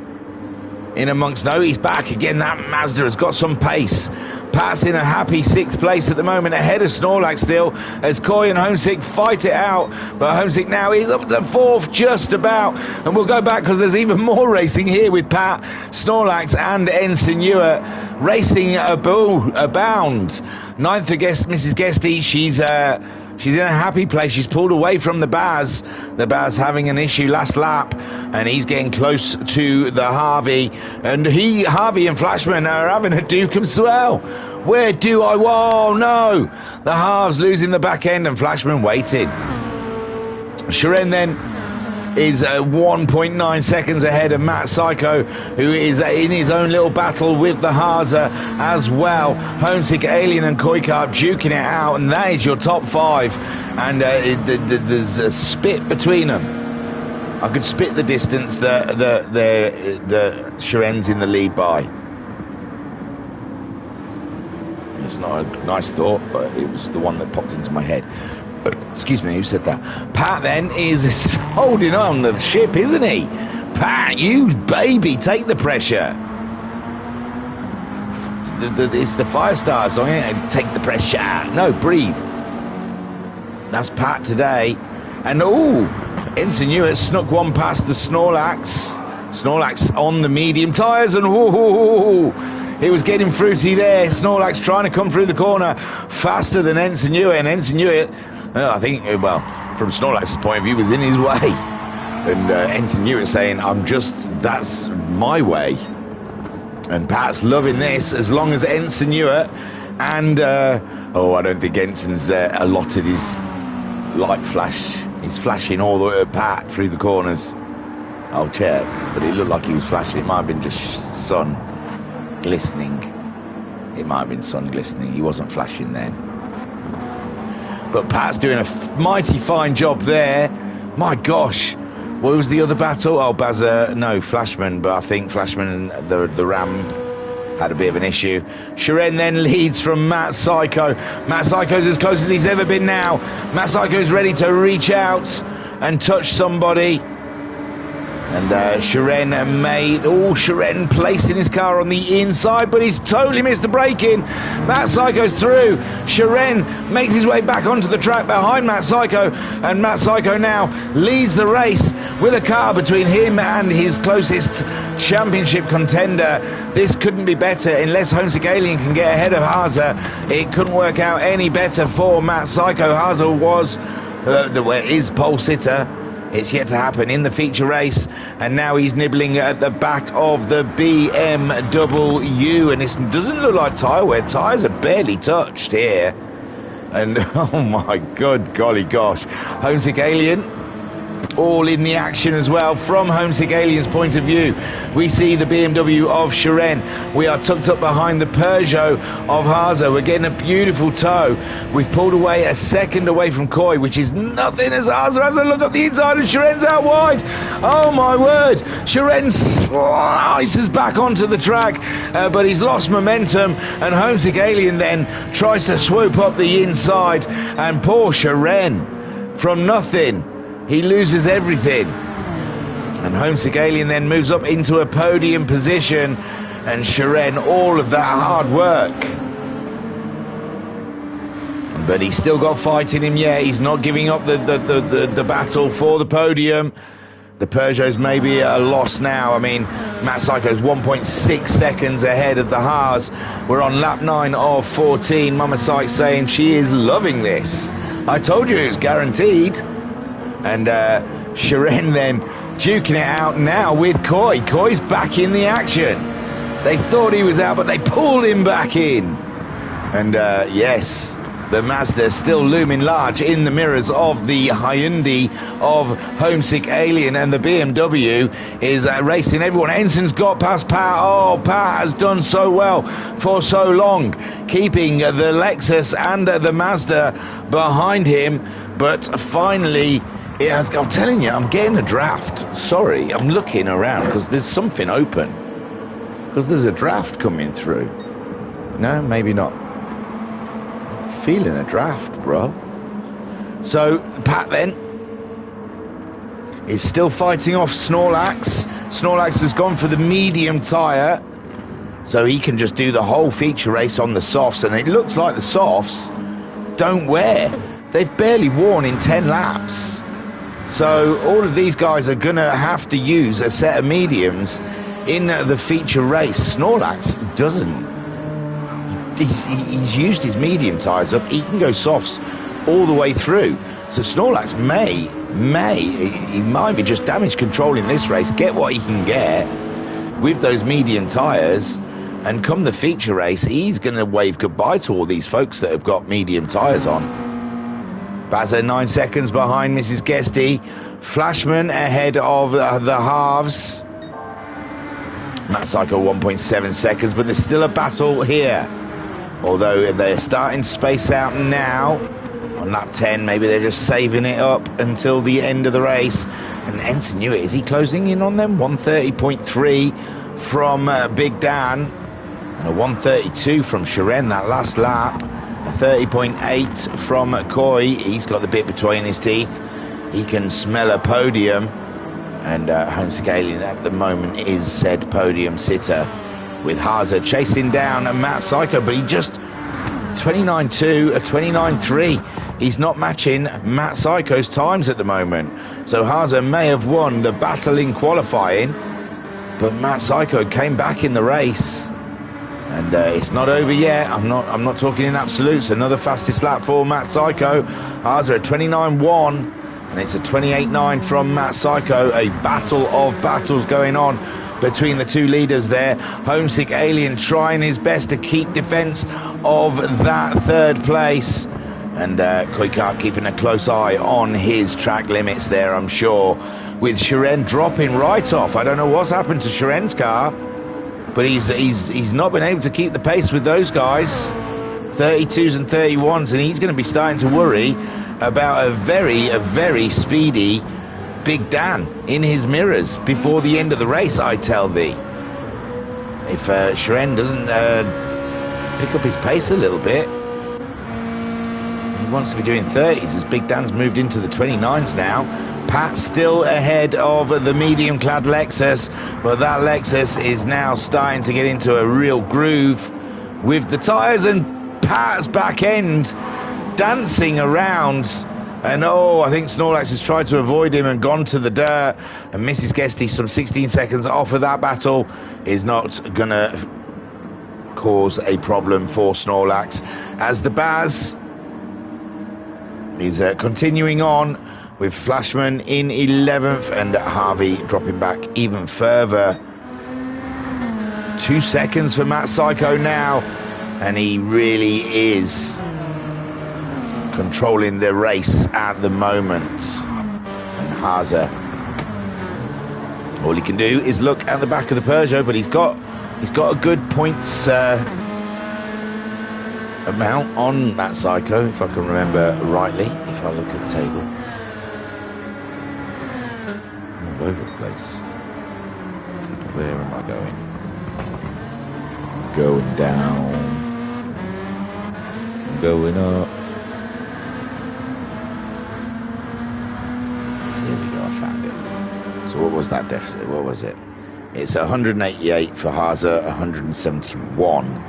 A: In amongst, no, he's back again. That Mazda has got some pace. Pat's in a happy 6th place at the moment, ahead of Snorlax still, as Koi and Homesick fight it out. But Homesick now is up to 4th, just about. And we'll go back because there's even more racing here with Pat, Snorlax and Ensign Ewart. Racing abound. 9th against Mrs. Guesty. She's in a happy place. She's pulled away from the Baz. The Baz having an issue last lap, and he's getting close to the Harvey. And Harvey and Flashman are having a duke as well. Where do I... Oh, no. The Halves losing the back end, and Flashman waiting. Shiren then is 1.9 seconds ahead of Matt Psycho, who is in his own little battle with the Haza as well. Homesick Alien and Koikap duking it out, and that is your top 5. And there's a spit between them. I could spit the distance the Shiren's in the lead by. It's not a nice thought, but it was the one that popped into my head. Excuse me, who said that? Pat then is holding on the ship, isn't he? Pat, you baby, take the pressure. It's the Firestar song, isn't it? Take the pressure. No, breathe. That's Pat today. And Ensign Ewart snuck one past the Snorlax. Snorlax on the medium tyres, and it was getting fruity there. Snorlax trying to come through the corner faster than Ensign Ewart, and Ensign Ewart, I think, well, from Snorlax's point of view, was in his way. And Ensign Ewart saying, that's my way. And Pat's loving this, as long as Ensign Ewart, and, I don't think Ensign's allotted his light flash. He's flashing all the way at Pat through the corners. I'll check, but it looked like he was flashing. It might have been just sun glistening. It might have been sun glistening. He wasn't flashing then. But Pat's doing a mighty fine job there. My gosh. What was the other battle? Flashman. But I think Flashman and the Ram had a bit of an issue. Shiren then leads from Matt Psycho. Matt Psycho's as close as he's ever been now. Matt Psycho's ready to reach out and touch somebody. And Shiren placing his car on the inside, but he's totally missed the braking. Matt Psycho's through. Shiren makes his way back onto the track behind Matt Psycho, and Matt Psycho now leads the race with a car between him and his closest championship contender. This couldn't be better unless Homesick Alien can get ahead of Haza. It couldn't work out any better for Matt Psycho. Haza was is pole sitter. It's yet to happen in the feature race, and now he's nibbling at the back of the BMW, and it doesn't look like tyre wear. Tyres are barely touched here. And oh my good golly gosh, Homesick Alien all in the action as well. From Homesick Alien's point of view, we see the BMW of Shiren. We are tucked up behind the Peugeot of Haza. We're getting a beautiful tow. We've pulled away a second away from Koi, which is nothing as Haza has a look up the inside and Shiren's out wide. Oh my word, Shiren slices back onto the track, but he's lost momentum, and Homesick Alien then tries to swoop up the inside, and poor Shiren, from nothing, he loses everything. And Homesick Alien then moves up into a podium position, and Shiren, all of that hard work. But he's still got fight in him yet. He's not giving up the battle for the podium. The Peugeot's maybe a loss now. I mean, Matt Psycho's 1.6 seconds ahead of the Haas. We're on lap 9 of 14. Mama Psych saying she is loving this. I told you it was guaranteed. And Shiren then duking it out now with Koi. Koi's back in the action. They thought he was out, but they pulled him back in. And yes, the Mazda still looming large in the mirrors of the Hyundai of Homesick Alien, and the BMW is racing everyone. Enson's got past Pat. Oh, Pat has done so well for so long, keeping the Lexus and the Mazda behind him, but finally it has. I'm telling you, I'm getting a draft. Sorry, I'm looking around because there's something open, because there's a draft coming through. No, maybe not. Feeling a draft, bro. So Pat then is still fighting off Snorlax. Snorlax has gone for the medium tyre, so he can just do the whole feature race on the softs, and it looks like the softs don't wear. They've barely worn in 10 laps. So all of these guys are gonna have to use a set of mediums in the feature race. Snorlax doesn't. He's used his medium tyres up. He can go softs all the way through. So Snorlax he might be just damage controlling this race, get what he can get with those medium tyres, and come the feature race, he's going to wave goodbye to all these folks that have got medium tyres on. Bazza 9 seconds behind Mrs. Guesty. Flashman ahead of the halves. Matt Psycho 1.7 seconds, but there's still a battle here. Although they're starting to space out now on lap 10, maybe they're just saving it up until the end of the race. And Ensign knew it. Is he closing in on them? 130.3 from Big Dan, and a 132 from Shiren that last lap. A 30.8 from Koi. He's got the bit between his teeth. He can smell a podium, and Homesick Alien at the moment is said podium sitter, with Haza chasing down Matt Psycho, but he just 29.2, a 29.3. He's not matching Matt Psycho's times at the moment. So Haza may have won the battle in qualifying, but Matt Psycho came back in the race, and it's not over yet. I'm not talking in absolutes. Another fastest lap for Matt Psycho. Haza at 29.1, and it's a 28.9 from Matt Psycho. A battle of battles going on between the two leaders there. Homesick Alien trying his best to keep defense of that third place, and Koi Kart keeping a close eye on his track limits there, I'm sure, with Shiren dropping right off. I don't know what's happened to Shiren's car, but he's not been able to keep the pace with those guys. 32s and 31s, and he's going to be starting to worry about a very speedy Big Dan in his mirrors before the end of the race, I tell thee. If Shiren doesn't pick up his pace a little bit, he wants to be doing 30s, as Big Dan's moved into the 29s now. Pat still ahead of the medium-clad Lexus, but that Lexus is now starting to get into a real groove with the tyres, and Pat's back end dancing around. And I think Snorlax has tried to avoid him and gone to the dirt. And Mrs. Guesty, some 16 seconds off of that battle, is not going to cause a problem for Snorlax, as the Baz is continuing on with Flashman in 11th and Harvey dropping back even further. 2 seconds for Matt Psycho now, and he really is controlling the race at the moment. And Haase, all he can do is look at the back of the Peugeot, but he's got a good points amount on Matt Psycho, if I can remember rightly, if I look at the table. All over the place. Where am I going? Going down. Going up. There we go, I found it. So what was that deficit? What was it? It's 188 for Haase, 171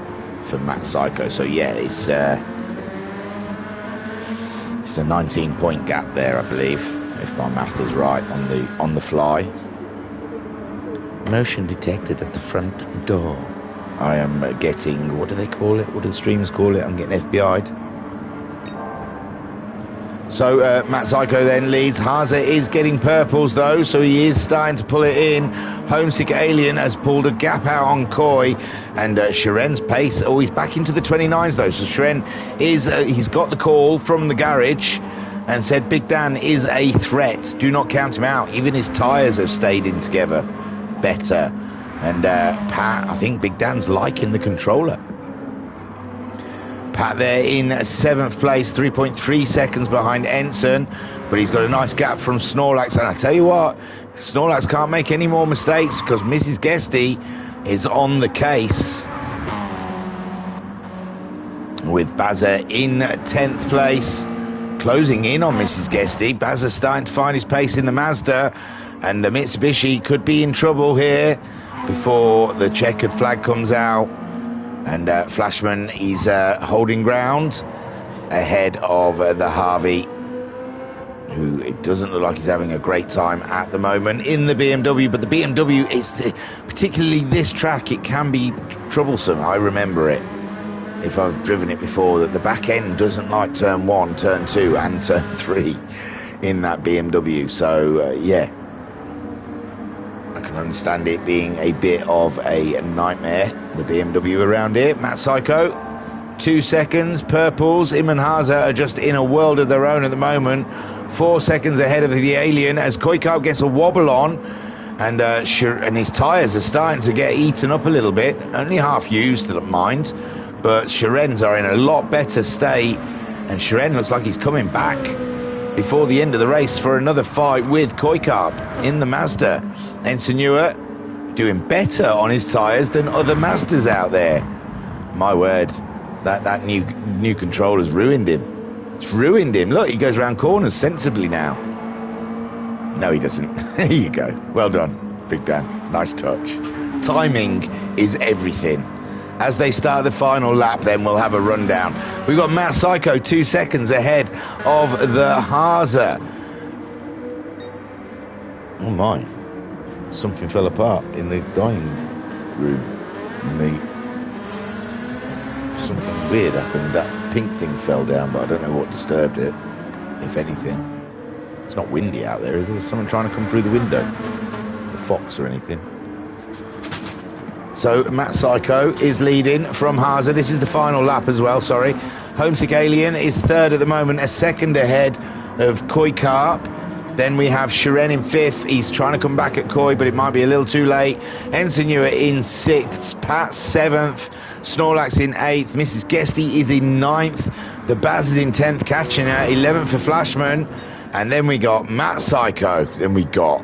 A: for Matt Psycho. So yeah, it's a 19-point gap there, I believe, if my math is right on the fly. Motion detected at the front door. I am getting, what do they call it? What do the streamers call it? I'm getting FBI'd. So Matt Psycho then leads. Haase is getting purples though, so he is starting to pull it in. Homesick Alien has pulled a gap out on Coy, and Shiren's pace, oh, he's back into the 29s though. So Shiren is, he's got the call from the garage and said Big Dan is a threat. Do not count him out. Even his tyres have stayed in together better. And Pat, I think Big Dan's liking the controller. Pat there in 7th place, 3.3 seconds behind Ensign, but he's got a nice gap from Snorlax. And I tell you what, Snorlax can't make any more mistakes because Mrs. Guesty is on the case. With Bazza in 10th place, closing in on Mrs. Guesty. Bazza starting to find his pace in the Mazda, and the Mitsubishi could be in trouble here before the checkered flag comes out. And Flashman, he's holding ground ahead of the Harvey, who it doesn't look like he's having a great time at the moment in the BMW. But the BMW is, particularly this track, it can be troublesome. I remember it, if I've driven it before, that the back end doesn't like turn 1, turn 2 and turn 3 in that BMW. So yeah, I can understand it being a bit of a nightmare, the BMW around here. Matt Psycho, 2 seconds. Purples, him and Haase are just in a world of their own at the moment. 4 seconds ahead of the Alien as Koikau gets a wobble on, and his tyres are starting to get eaten up a little bit. Only half used, I don't mind, but Shiren's are in a lot better state, and Shiren looks like he's coming back before the end of the race for another fight with Koikau in the Mazda. Ensenua doing better on his tyres than other Mazdas out there. My word, that new controller's ruined him. It's ruined him. Look, he goes around corners sensibly now. No, he doesn't. There you go. Well done, Big Dan. Nice touch. Timing is everything. As they start the final lap, then we'll have a rundown. We've got Matt Psycho 2 seconds ahead of the Haase. Oh my. Something fell apart in the dining room. Something weird happened. That pink thing fell down, but I don't know what disturbed it, if anything. It's not windy out there, is there? Someone trying to come through the window? A fox or anything? So Matt Psycho is leading from Haase. This is the final lap as well, sorry. Homesick Alien is 3rd at the moment, a second ahead of Koi Carp. Then we have Shiren in 5th. He's trying to come back at Koi, but it might be a little too late. Ensenua in 6th. Pat 7th. Snorlax in 8th. Mrs. Guesty is in 9th. The Baz is in 10th, catching her. 11th for Flashman. And then we got Matt Psycho. Then we got...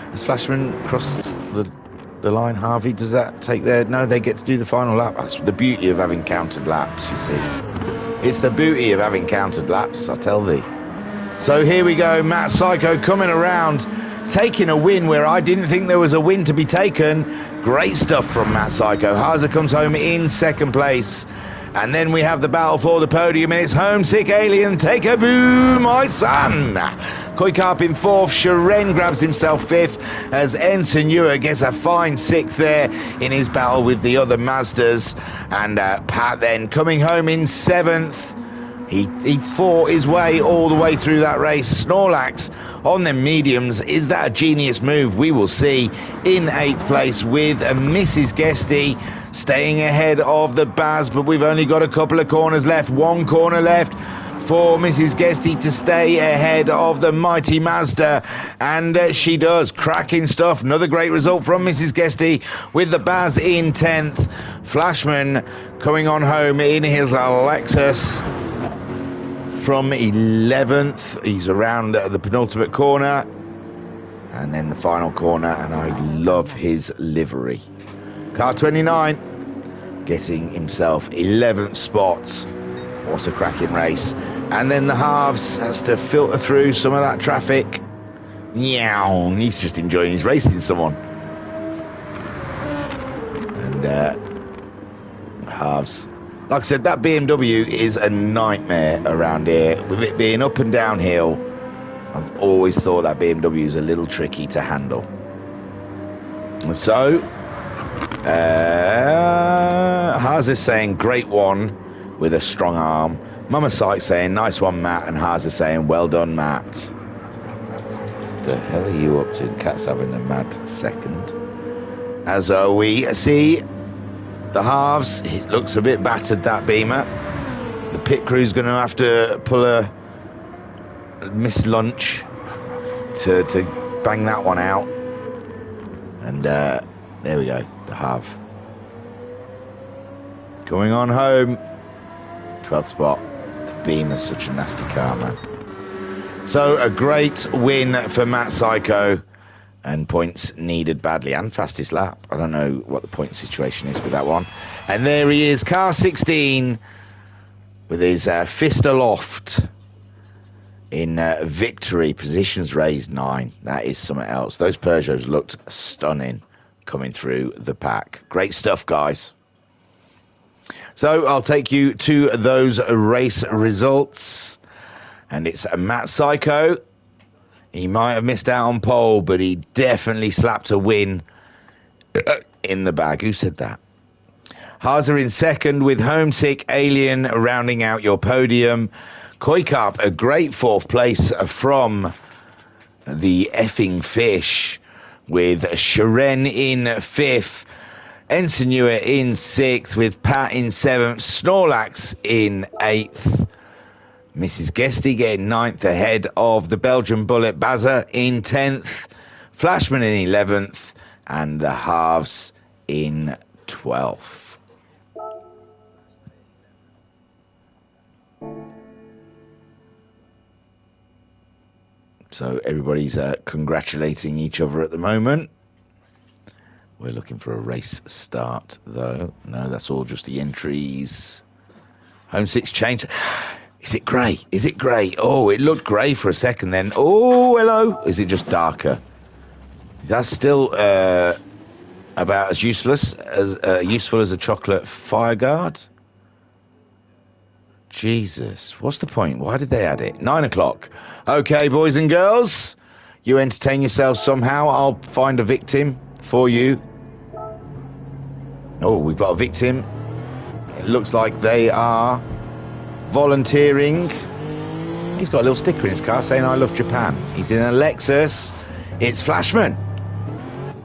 A: Has Flashman crossed the line, Harvey? Does that take their... No, they get to do the final lap. That's the beauty of having counted laps, you see. It's the beauty of having counted laps, I tell thee. So here we go, Matt Psycho coming around, taking a win where I didn't think there was a win to be taken. Great stuff from Matt Psycho. Haase comes home in 2nd place. And then we have the battle for the podium, and it's Homesick Alien, take a boo, my son. Koikap in 4th, Shiren grabs himself 5th, as Ensenua gets a fine 6th there in his battle with the other Mazdas. And Pat then coming home in 7th. He fought his way all the way through that race. Snorlax on them mediums. Is that a genius move? We will see. In 8th place with Mrs. Guesty staying ahead of the Baz, but we've only got a couple of corners left. One corner left for Mrs. Guesty to stay ahead of the mighty Mazda, and she does. Cracking stuff. Another great result from Mrs. Guesty with the Baz in 10th. Flashman coming on home in his Lexus from 11th. He's around the penultimate corner and then the final corner, and I love his livery. Car 29 getting himself 11th spot. What a cracking race. And then the halves has to filter through some of that traffic. Meow. He's just enjoying his racing someone. And halves. Like I said, that BMW is a nightmare around here. With it being up and downhill, I've always thought that BMW is a little tricky to handle. So, Haas is saying, great one with a strong arm. Mama Sykes saying, nice one, Matt. And Haas is saying, well done, Matt. The hell are you up to? The cat's having a mad second. As we see the halves, it looks a bit battered, that Beamer. The pit crew's going to have to pull a missed lunch to bang that one out. And there we go, the half. Going on home. 12th spot. The Beamer's such a nasty car, man. So a great win for Matt Psycho, and points needed badly, and fastest lap. I don't know what the point situation is with that one. And there he is, car 16, with his fist aloft in victory. Positions raised 9. That is something else. Those Peugeots looked stunning coming through the pack. Great stuff, guys. So I'll take you to those race results. And it's Matt Psycho. He might have missed out on pole, but he definitely slapped a win in the bag. Who said that? Haza in second with Homesick Alien rounding out your podium. Koikap, a great 4th place from the effing fish, with Sharen in 5th. Ensenua in 6th, with Pat in 7th. Snorlax in 8th. Mrs. Guesty getting 9th ahead of the Belgian Bullet. Baza in 10th. Flashman in 11th. And the halves in 12th. So everybody's congratulating each other at the moment. We're looking for a race start, though. No, that's all just the entries. Home 6 change. Is it grey? Is it grey? Oh, it looked grey for a second then. Oh, hello. Is it just darker? That's still about as useful as a chocolate fire guard. Jesus, what's the point? Why did they add it? 9 o'clock. Okay, boys and girls, you entertain yourselves somehow. I'll find a victim for you. Oh, we've got a victim. It looks like they are volunteering. He's got a little sticker in his car saying I love Japan. He's in a Lexus. It's Flashman.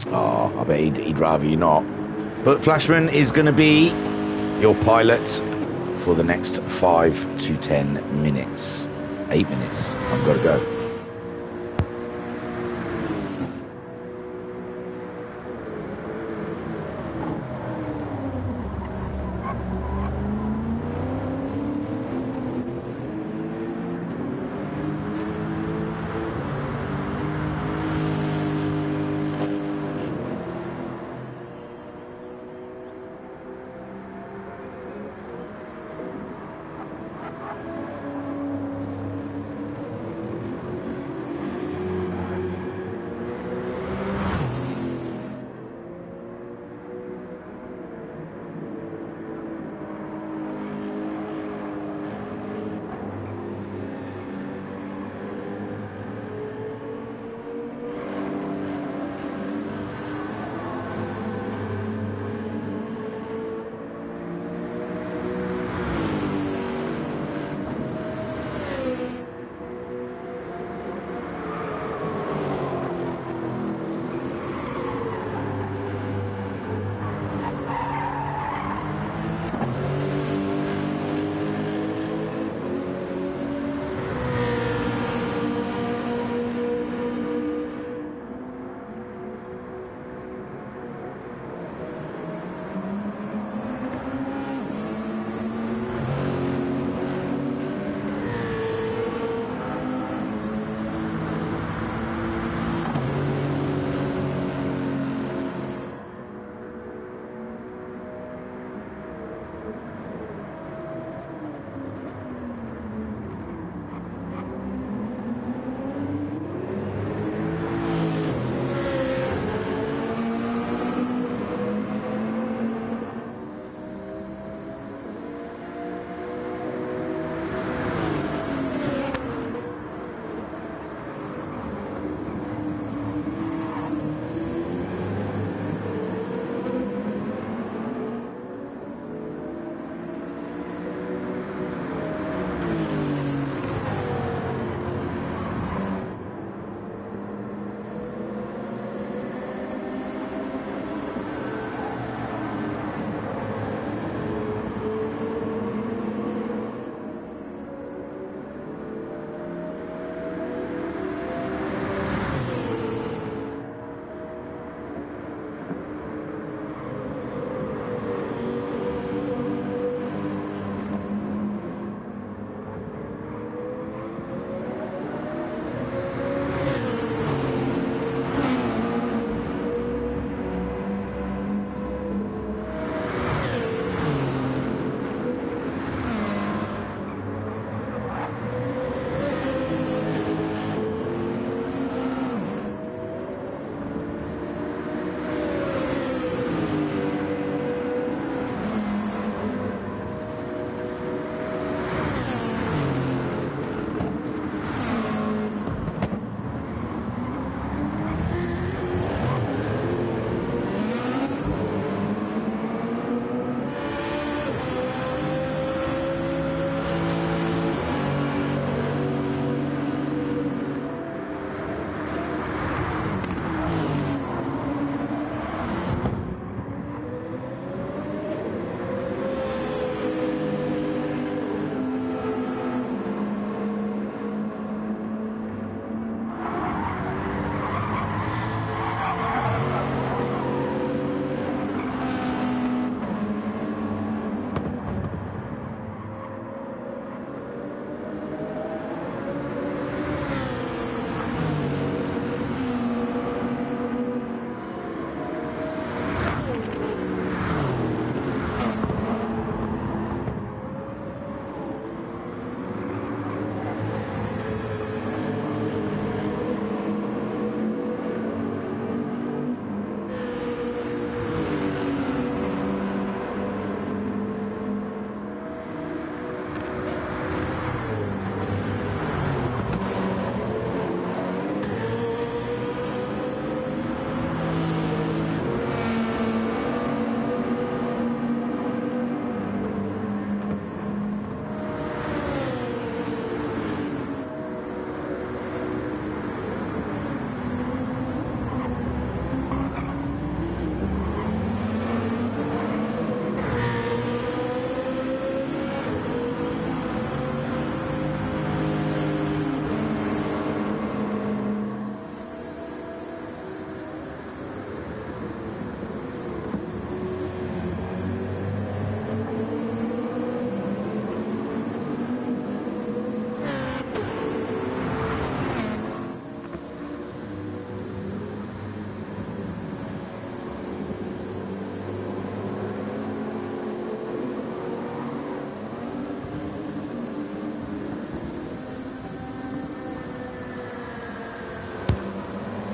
A: Oh, I bet he'd rather you not. But Flashman is going to be your pilot for the next 5 to 10 minutes. 8 minutes. I've got to go.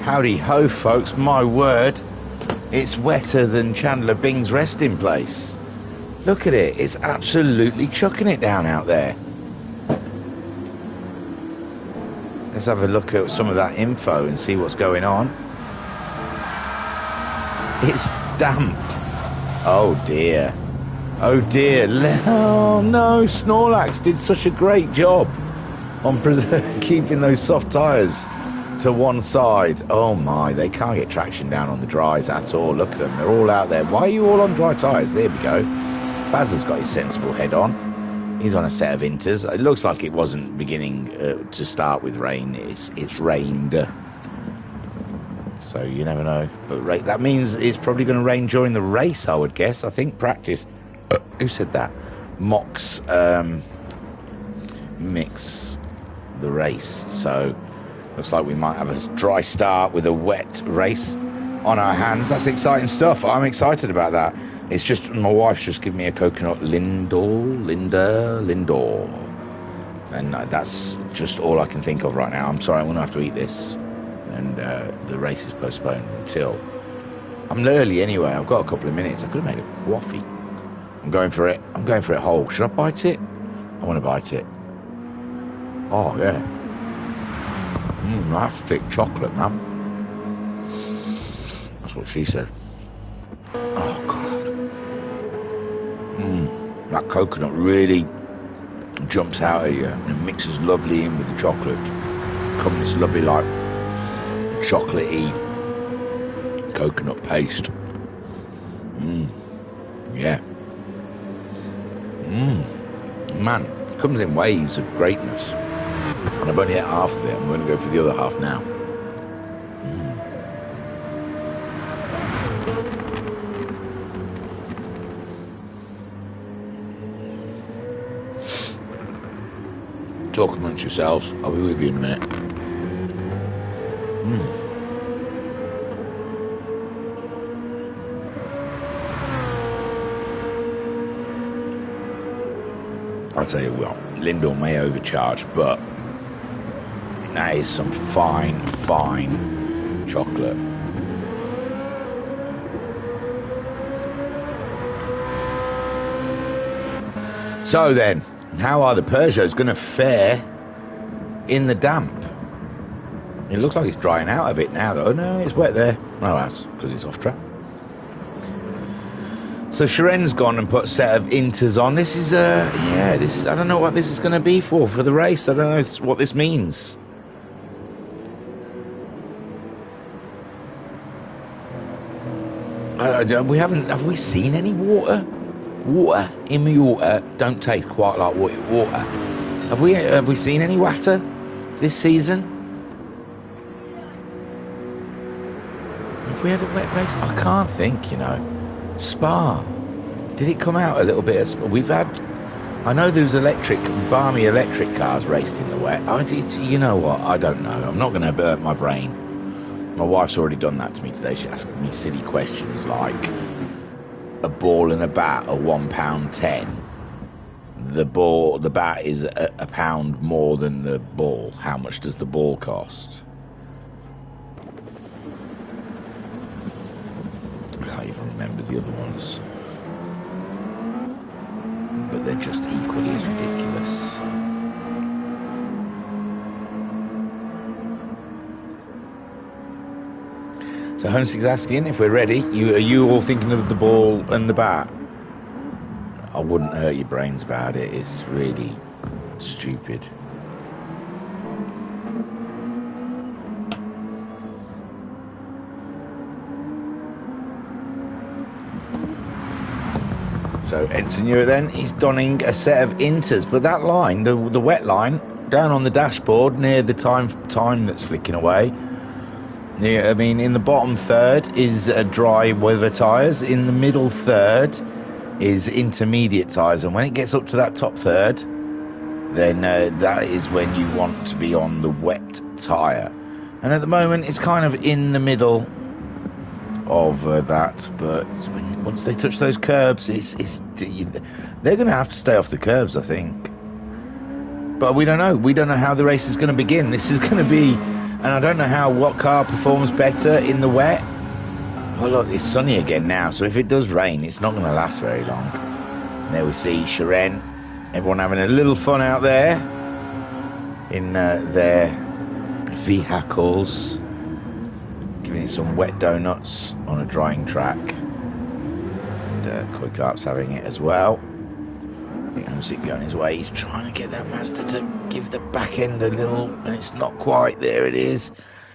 A: Howdy ho, folks. My word, it's wetter than Chandler Bing's resting place. Look at it. It's absolutely chucking it down out there. Let's have a look at some of that info and see what's going on. It's damp. Oh dear. Oh dear. Oh no, Snorlax did such a great job on keeping those soft tyres to one side. Oh my, they can't get traction down on the dries at all. Look at them, they're all out there. Why are you all on dry tyres? There we go. Baz has got his sensible head on. He's on a set of inters. It looks like it wasn't beginning to start with rain. It's rained. So you never know. But that means it's probably going to rain during the race, I would guess. I think practice. Who said that? Mocks mix the race. So looks like we might have a dry start with a wet race on our hands. That's exciting stuff. I'm excited about that. It's just my wife's just given me a coconut Lindor. And that's just all I can think of right now. I'm sorry, I'm going to have to eat this. And the race is postponed until... I'm early anyway. I've got a couple of minutes. I could have made a waffy. I'm going for it. I'm going for it whole. Should I bite it? I want to bite it. Oh, yeah. That's thick chocolate, man. That's what she said. Oh, God. That coconut really jumps out at you and it mixes lovely in with the chocolate. Comes this lovely, like, chocolatey coconut paste. Yeah. Man, it comes in waves of greatness. And I've only had half of it. I'm going to go for the other half now. Talk amongst yourselves. I'll be with you in a minute. I'll tell you what, Lindor may overcharge, but that is some fine chocolate. So then, how are the Peugeots going to fare in the damp? It looks like it's drying out a bit now, though. No, it's wet there. Oh, that's because it's off track. So Sharen's gone and put a set of inters on. This is I don't know what this is going to be for the race. I don't know what this means. Have we seen any water? Water in the water don't taste quite like water. Have we seen any water this season? Have we had a wet race? I can't think, you know. Spa, did it come out a little bit? We've had, I know there was balmy electric cars raced in the wet. You know what, I don't know. I'm not going to hurt my brain. My wife's already done that to me today. She asked me silly questions like, a ball and a bat are £1.10. The bat is a pound more than the ball. How much does the ball cost? I can't even remember the other ones, but they're just equally as ridiculous. So Holmes is asking if we're ready. Are you all thinking of the ball and the bat? I wouldn't hurt your brains about it. It's really stupid. So Ensign Ewer then, he's donning a set of inters, but that line, the wet line, down on the dashboard near the time that's flicking away. Yeah, I mean, in the bottom third is dry weather tyres. In the middle third is intermediate tyres. And when it gets up to that top third, then that is when you want to be on the wet tyre. And at the moment, it's kind of in the middle of that. But once they touch those curbs, they're going to have to stay off the curbs, I think. But we don't know. We don't know how the race is going to begin. This is going to be and I don't know what car performs better in the wet. Oh look, it's sunny again now, so if it does rain, it's not going to last very long. And there we see Sharon, everyone having a little fun out there in their vehicles, giving it some wet donuts on a drying track. And Koi Carp's having it as well. I think Homesick going his way. He's trying to get that Mazda to give the back end a little, and it's not quite. There it is.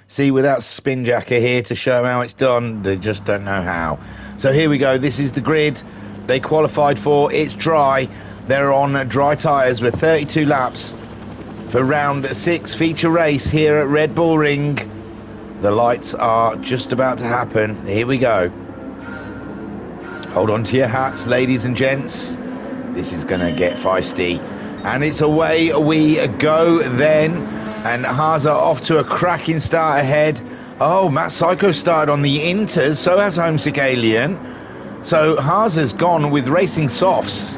A: See, without spin jacker here to show them how it's done, they just don't know how. So here we go. This is the grid they qualified for. It's dry. They're on dry tyres with 32 laps for round 6 feature race here at Red Bull Ring. The lights are just about to happen. Here we go. Hold on to your hats, ladies and gents. This is going to get feisty. And it's away we go then. And Haza off to a cracking start ahead. Oh, Matt Psycho started on the Inters. So has Homesick Alien. So Haza's gone with racing softs.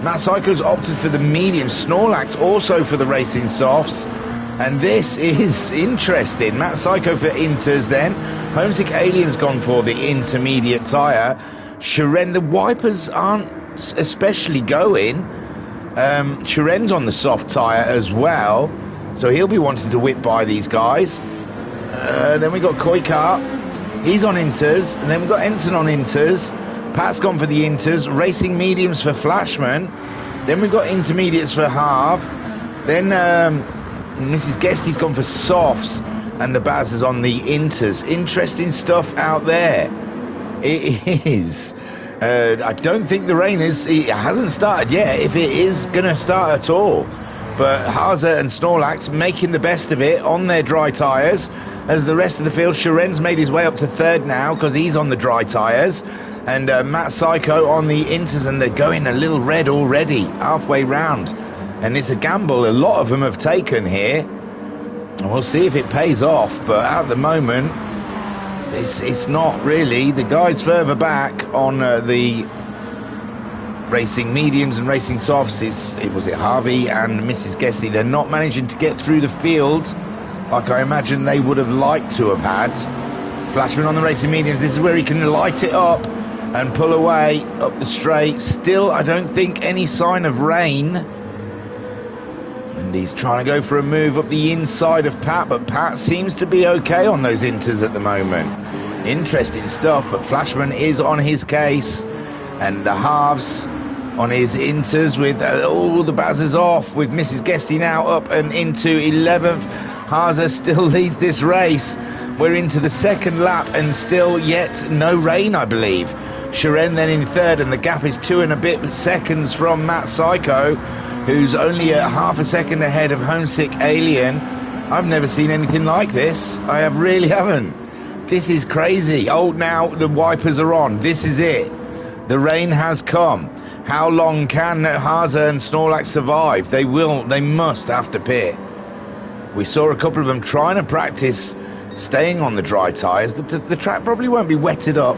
A: Matt Psycho's opted for the medium. Snorlax also for the racing softs. And this is interesting. Matt Psycho for Inters then. Homesick Alien's gone for the intermediate tyre. Sharon, the wipers aren't especially going. Sharen's on the soft tyre as well, so he'll be wanting to whip by these guys. Then we got Koi Carp, he's on Inters, and then we've got Ensign on Inters. Pat's gone for the Inters, racing mediums for Flashman. Then we've got intermediates for Harv. Then Mrs. Guesty's gone for softs, and the Baz is on the Inters. Interesting stuff out there. It is. I don't think the rain it hasn't started yet, if it is going to start at all. But Haza and Snorlax making the best of it on their dry tyres. As the rest of the field, Sharen's made his way up to third now because he's on the dry tyres. And Matt Psycho on the Inters, and they're going a little red already, halfway round. And it's a gamble a lot of them have taken here. And we'll see if it pays off, but at the moment, it's not really. The guys further back on the racing mediums and racing softs, it was Harvey and Mrs. Guesty. They're not managing to get through the field like I imagine they would have liked to have had. Flashman on the racing mediums, this is where he can light it up and pull away up the straight. Still, I don't think any sign of rain. And he's trying to go for a move up the inside of Pat, but Pat seems to be okay on those Inters at the moment. Interesting stuff, but Flashman is on his case, and the halves on his Inters with all the Bazzers off, with Mrs. Guesty now up and into 11th. Haza still leads this race. We're into the second lap and still yet no rain, I believe. Sharon then in third, and the gap is 2 and a bit seconds from Matt Psycho, who's only a half a second ahead of Homesick Alien. I've never seen anything like this. I really haven't. This is crazy. Oh, now the wipers are on. This is it. The rain has come. How long can Haza and Snorlax survive? They must have to pit. We saw a couple of them trying to practice staying on the dry tyres. The track probably won't be wetted up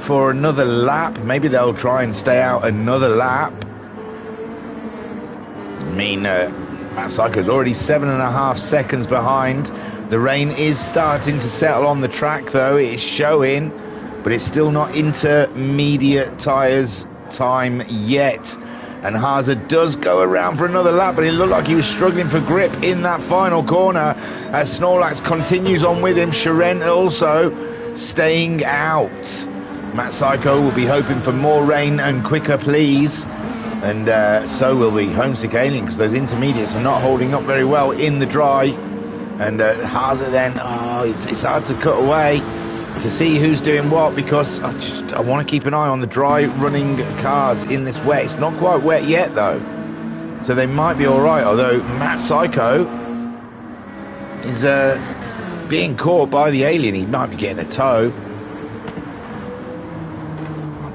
A: for another lap. Maybe they'll try and stay out another lap. I mean, Matt Psycho's already 7.5 seconds behind. The rain is starting to settle on the track, though. It is showing, but it's still not intermediate tyres time yet. And Haza does go around for another lap, but it looked like he was struggling for grip in that final corner as Snorlax continues on with him. Sharon also staying out. Matt Psycho will be hoping for more rain and quicker please. And so will the Homesick Alien, because those intermediates are not holding up very well in the dry. And Haza then, it's hard to cut away to see who's doing what, because I want to keep an eye on the dry running cars in this wet. It's not quite wet yet though, so they might be alright, although Matt Psycho is being caught by the Alien. He might be getting a tow.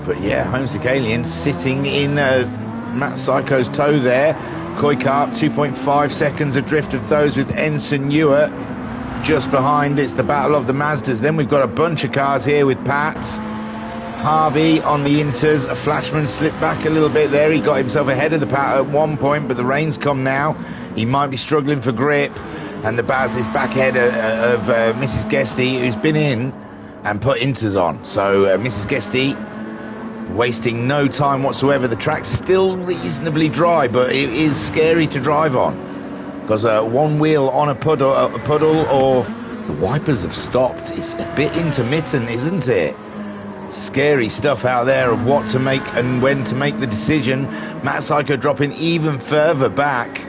A: But yeah, Homesick Alien sitting in Matt Psycho's toe there. Koi Carp 2.5 seconds adrift of those, with Ensign Ewart just behind. It's the battle of the Mazdas. Then we've got a bunch of cars here with Pat Harvey on the inters. A Flashman slipped back a little bit there. He got himself ahead of the pack at one point, but the rain's come now. He might be struggling for grip, and the Baz is back ahead of Mrs. Guesty, who's been in and put inters on. So Mrs. Guesty wasting no time whatsoever. The track's still reasonably dry, but it is scary to drive on because one wheel on a puddle or the wipers have stopped. It's a bit intermittent, isn't it? Scary stuff out there of what to make and when to make the decision. Matt Psycho dropping even further back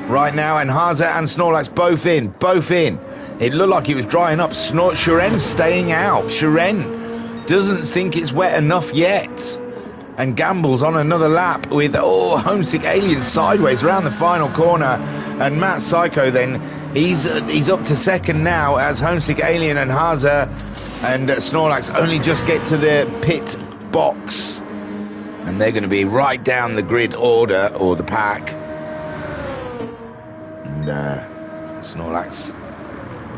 A: right now, and Haza and Snorlax both in. It looked like it was drying up. Sharen's staying out. Sharen doesn't think it's wet enough yet and gambles on another lap with Homesick Alien sideways around the final corner, and Matt Psycho then he's up to second now as Homesick Alien and Haza and Snorlax only just get to the pit box, and they're going to be right down the grid order or the pack. And Snorlax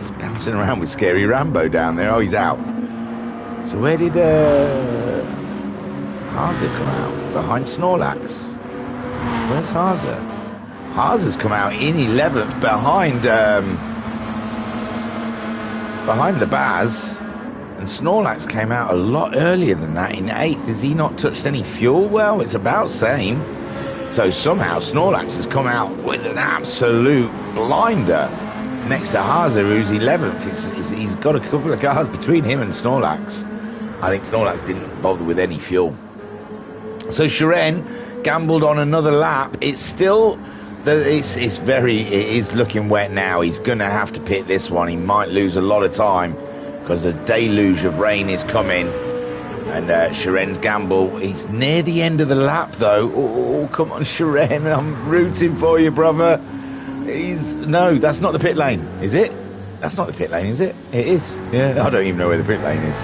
A: is bouncing around with Scary Rambo down there. Oh, he's out. So where did Haza come out? Behind Snorlax. Where's Haza? Haza's come out in 11th behind the Baz, and Snorlax came out a lot earlier than that in 8th. Has he not touched any fuel? Well, it's about same. So somehow Snorlax has come out with an absolute blinder next to Haza, who's 11th. He's got a couple of cars between him and Snorlax. I think Snorlax didn't bother with any fuel. So Sharen gambled on another lap. It's still, it is looking wet now. He's going to have to pit this one. He might lose a lot of time because a deluge of rain is coming. And Sharen's gamble, he's near the end of the lap though. Oh, come on Sharen, I'm rooting for you, brother. No, that's not the pit lane, is it? That's not the pit lane, is it? It is. Yeah, I don't even know where the pit lane is.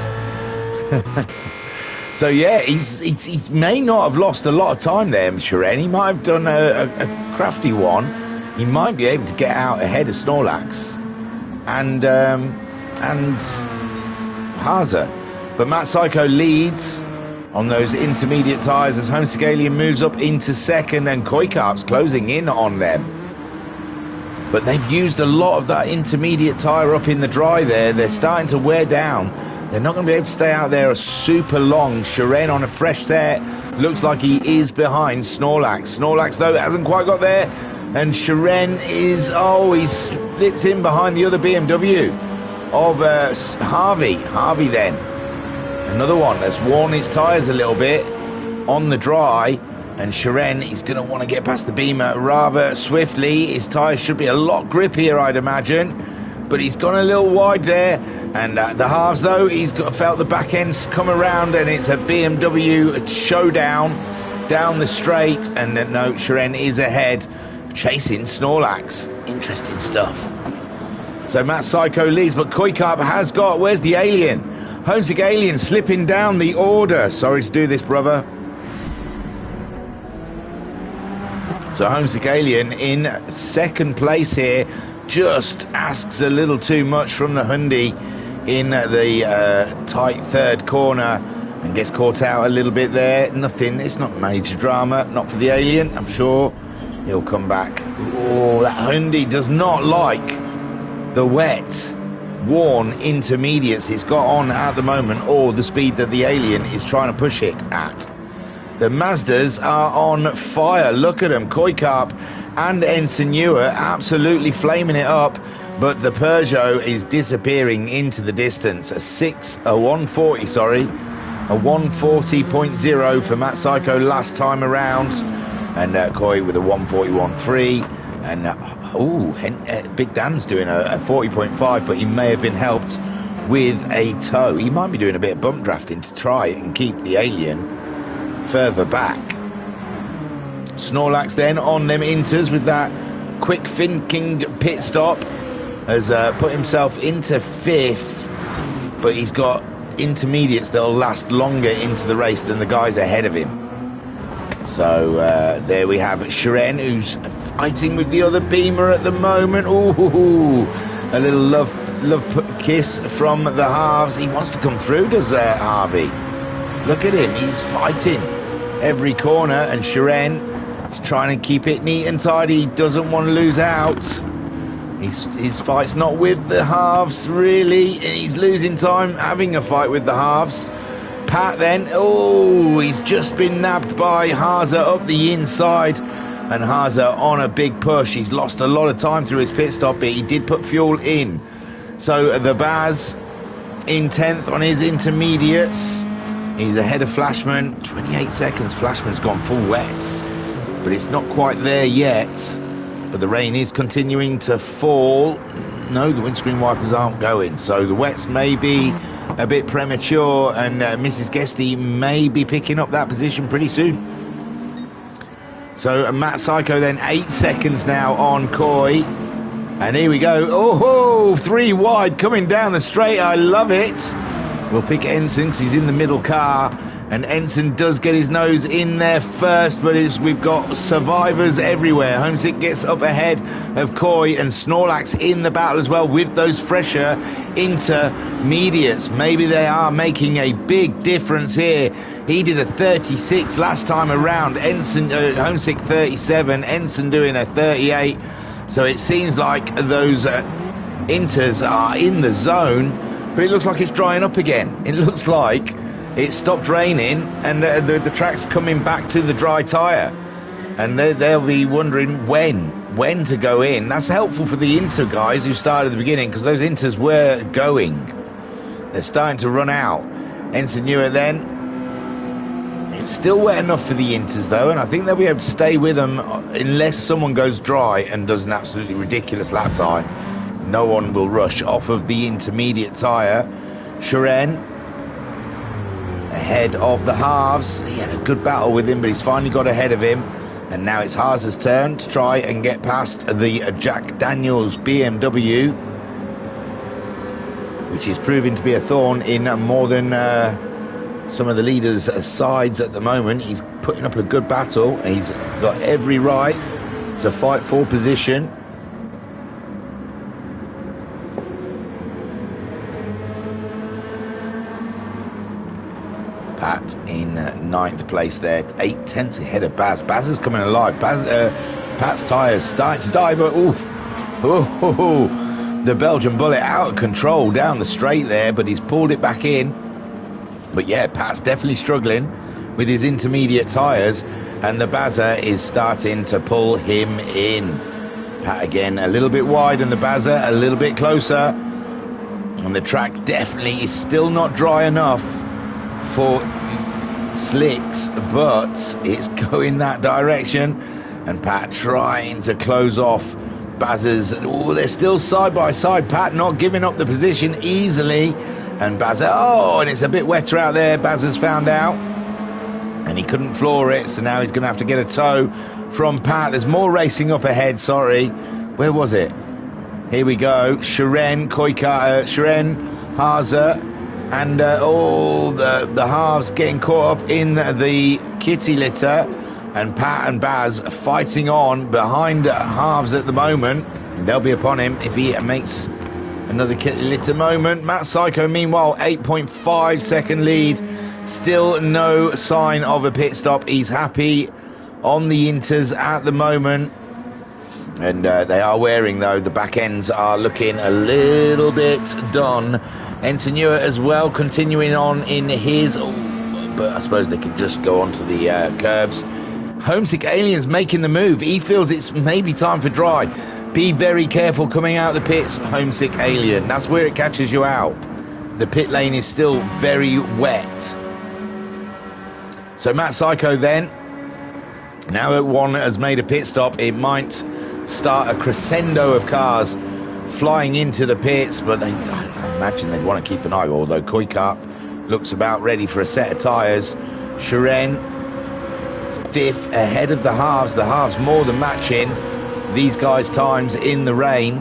A: So yeah, he may not have lost a lot of time there, Sharen. He might have done a crafty one. He might be able to get out ahead of Snorlax and Haza. But Matt Psycho leads on those intermediate tyres as Homesick Alien moves up into second, and Koikarp's closing in on them. But they've used a lot of that intermediate tyre up in the dry there. They're starting to wear down. They're not going to be able to stay out there super long. Sharen on a fresh set. Looks like he is behind Snorlax. Snorlax, though, hasn't quite got there. And Sharen is... Oh, he's slipped in behind the other BMW of Harvey. Harvey, then. Another one that's worn his tyres a little bit on the dry. And Sharen is going to want to get past the Beamer rather swiftly. His tyres should be a lot grippier, I'd imagine. But he's gone a little wide there. And the halves, though, he's felt the back ends come around, and it's a BMW showdown down the straight. And no, Sharen is ahead, chasing Snorlax. Interesting stuff. So Matt Psycho leads, but Koikarp has got... Where's the Alien? Homesick Alien slipping down the order. Sorry to do this, brother. So Homesick Alien in second place here. Just asks a little too much from the Hyundai in the tight third corner and gets caught out a little bit there. Nothing, it's not major drama, not for the Alien. I'm sure he'll come back. Oh, that Hyundai does not like the wet, worn intermediates it's got on at the moment, or the speed that the Alien is trying to push it at. The Mazdas are on fire. Look at them. Koikarp and Ensign Ewer absolutely flaming it up, but the Peugeot is disappearing into the distance. A 140.0 for Matt Psycho last time around, and Koi with a 141.3, and Big Dan's doing a 40.5, but he may have been helped with a tow. He might be doing a bit of bump drafting to try and keep the Alien further back. Snorlax then on them inters with that quick thinking pit stop has put himself into 5th, but he's got intermediates that'll last longer into the race than the guys ahead of him. So there we have Sharen, who's fighting with the other Beamer at the moment. Ooh, a little love kiss from the halves. He wants to come through, does Harvey? Look at him, he's fighting every corner, and Shiren is trying to keep it neat and tidy. He doesn't want to lose out. His fight's not with the halves, really. He's losing time having a fight with the halves. Pat then, oh, he's just been nabbed by Haza up the inside. And Haza on a big push. He's lost a lot of time through his pit stop, but he did put fuel in. So the Baz in 10th on his intermediates. He's ahead of Flashman. 28 seconds. Flashman's gone full wets. But it's not quite there yet. But the rain is continuing to fall. No, the windscreen wipers aren't going. So the wets may be a bit premature, and Mrs. Guesty may be picking up that position pretty soon. So Matt Psycho then 8 seconds now on Coy. And here we go. Oh, 3 wide coming down the straight. I love it. We'll pick Ensign because he's in the middle car. And Ensign does get his nose in there first, but we've got survivors everywhere. Homesick gets up ahead of Coy, and Snorlax in the battle as well with those fresher intermediates. Maybe they are making a big difference here. He did a 36 last time around. Ensign, Homesick 37. Ensign doing a 38. So it seems like those inters are in the zone, but it looks like it's drying up again. It looks like it stopped raining, and the track's coming back to the dry tyre. And they'll be wondering when to go in. That's helpful for the Inter guys who started at the beginning, because those Inters were going. They're starting to run out. Ensign Newer then. It's still wet enough for the Inters though, and I think they'll be able to stay with them unless someone goes dry and does an absolutely ridiculous lap time. No one will rush off of the intermediate tyre. Shiren ahead of the halves. He had a good battle with him, but he's finally got ahead of him. And now it's Haza's turn to try and get past the Jack Daniels BMW, which is proving to be a thorn in more than some of the leaders' sides at the moment. He's putting up a good battle. He's got every right to fight for position. Pat in 9th place there, 8/10 ahead of Baz. Baz is coming alive. Pat's tyres starting to die, but the Belgian Bullet out of control down the straight there, but he's pulled it back in. But yeah, Pat's definitely struggling with his intermediate tyres, and the Bazza is starting to pull him in. Pat again a little bit wide, and the Bazza a little bit closer. And the track definitely is still not dry enough for slicks, but it's going that direction. And Pat trying to close off Bazza's. Oh, they're still side by side. Pat not giving up the position easily. And Bazza, oh, and it's a bit wetter out there. Bazza's found out, and he couldn't floor it, so now he's going to have to get a tow from Pat. There's more racing up ahead, sorry. Where was it? Here we go. Shiren, Shiren, Haza, and the halves getting caught up in the kitty litter. And Pat and Baz fighting on behind halves at the moment. And they'll be upon him if he makes another kitty litter moment. Matt Psycho, meanwhile, 8.5 second lead. Still no sign of a pit stop. He's happy on the Inters at the moment. And they are wearing, though, the back ends are looking a little bit done. Ensign Newer as well, continuing on in his... Oh, but I suppose they could just go onto the curbs. Homesick Alien's making the move. He feels it's maybe time for dry. Be very careful coming out of the pits, Homesick Alien. That's where it catches you out. The pit lane is still very wet. So Matt Psycho then, now that one has made a pit stop, it might start a crescendo of cars flying into the pits, but I imagine they'd want to keep an eye, although Koikap looks about ready for a set of tyres. Shiren, 5th ahead of the halves more than matching these guys' times in the rain.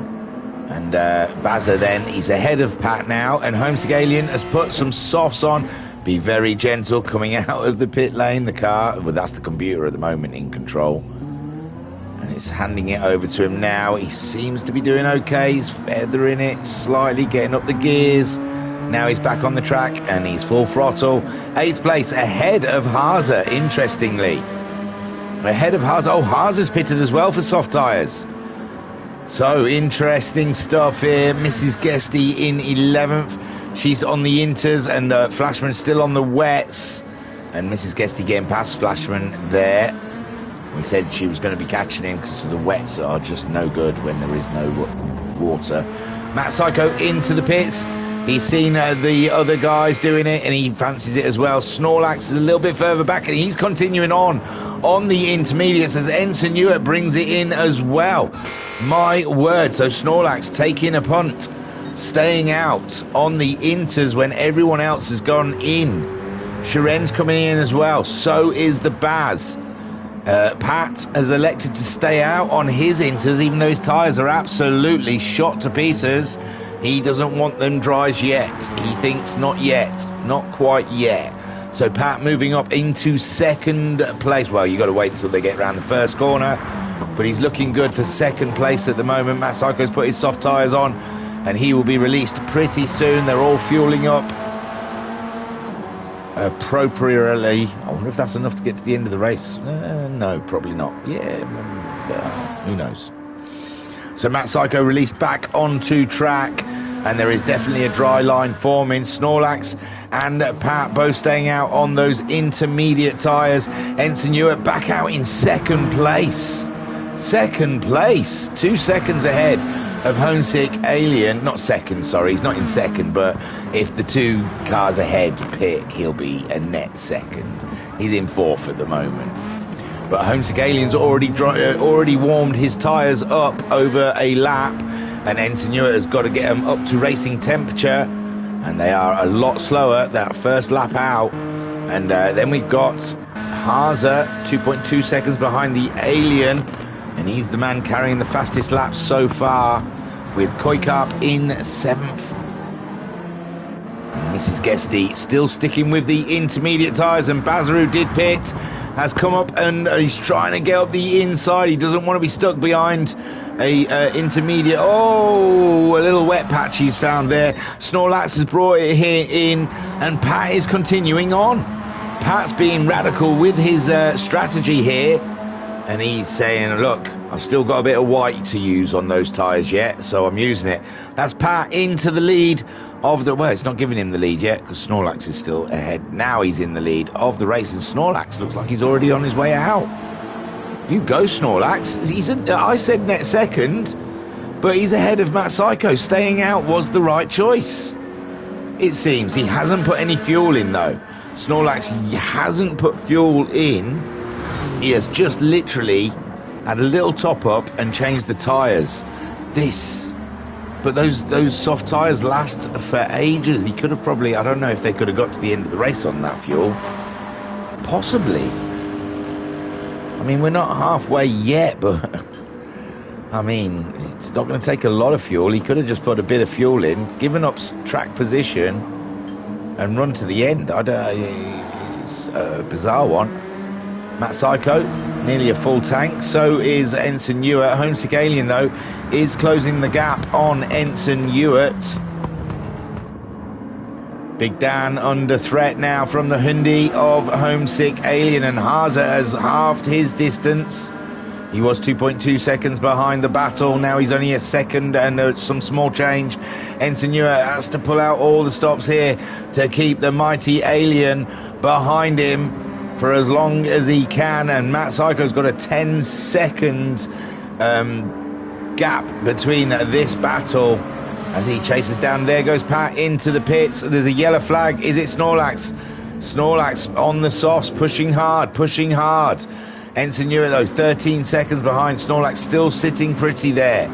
A: And Bazza then, he's ahead of Pat now, and Homesick Alien has put some softs on. Be very gentle coming out of the pit lane, the car, well, that's the computer at the moment in control, and it's handing it over to him now. He seems to be doing okay. He's feathering it slightly, getting up the gears. now he's back on the track and he's full throttle. 8th place ahead of Haase, interestingly. Ahead of Haase. Oh, Haase's pitted as well for soft tyres. So interesting stuff here. Mrs. Guesty in 11th. She's on the inters and Flashman's still on the wets. And Mrs. Guesty getting past Flashman there. We said she was going to be catching him because the wets are just no good when there is no water. Matt Psycho into the pits. He's seen the other guys doing it and he fancies it as well. Snorlax is a little bit further back and he's continuing on the intermediates as Ensign Ewart brings it in as well. My word. So Snorlax taking a punt, staying out on the inters when everyone else has gone in. Sharen's coming in as well. So is the Baz. Pat has elected to stay out on his inters even though his tyres are absolutely shot to pieces. He doesn't want them dries yet. He thinks not yet, not quite yet. So Pat moving up into 2nd place. Well, you got to wait until they get around the first corner, but he's looking good for 2nd place at the moment. Matt Psycho's put his soft tyres on and he will be released pretty soon. They're all fueling up appropriately. I wonder if that's enough to get to the end of the race. No, probably not. Yeah, who knows. So Matt Psycho released back onto track and there is definitely a dry line forming. Snorlax and Pat both staying out on those intermediate tyres. Ensign Ewart back out in 2nd place. 2nd place, 2 seconds ahead of Homesick Alien. Not second, sorry, he's not in 2nd, but if the 2 cars ahead pit, he'll be a net 2nd. He's in 4th at the moment. But Homesick Alien's already warmed his tyres up over a lap, and Ensign Ewart has got to get them up to racing temperature, and they are a lot slower that first lap out. And then we've got Haase 2.2 seconds behind the Alien, and he's the man carrying the fastest laps so far, with Koikarp in 7th. Mrs. Guesty still sticking with the intermediate tyres, and Bazaru did pit, has come up and he's trying to get up the inside. He doesn't want to be stuck behind a intermediate. Oh, a little wet patch he's found there. Snorlax has brought it here in and Pat is continuing on. Pat's being radical with his strategy here, and he's saying, look, I've still got a bit of white to use on those tyres yet, so I'm using it. That's Pat into the lead of the... Well, it's not giving him the lead yet because Snorlax is still ahead. Now he's in the lead of the race, and Snorlax looks like he's already on his way out. You go, Snorlax. I said net 2nd, but he's ahead of Matt Psycho. Staying out was the right choice, it seems. He hasn't put any fuel in, though. Snorlax hasn't put fuel in. He has just literally had a little top up and changed the tyres. But those soft tyres last for ages. He could have probably, I don't know if they could have got to the end of the race on that fuel. Possibly. I mean, we're not halfway yet, but I mean, it's not going to take a lot of fuel. He could have just put a bit of fuel in, given up track position, and run to the end. It's a bizarre one. Matt Psycho, nearly a full tank. So is Ensign Ewart. Homesick Alien, though, is closing the gap on Ensign Ewart. Big Dan under threat now from the Hyundai of Homesick Alien, and Haase has halved his distance. He was 2.2 seconds behind the battle. Now he's only a second and some small change. Ensign Ewart has to pull out all the stops here to keep the mighty Alien behind him for as long as he can, and Matt Psycho's got a 10-second gap between this battle as he chases down. There goes Pat into the pits. There's a yellow flag. Is it Snorlax? Snorlax on the softs, pushing hard. Ensign Ewart, though, 13 seconds behind. Snorlax still sitting pretty there.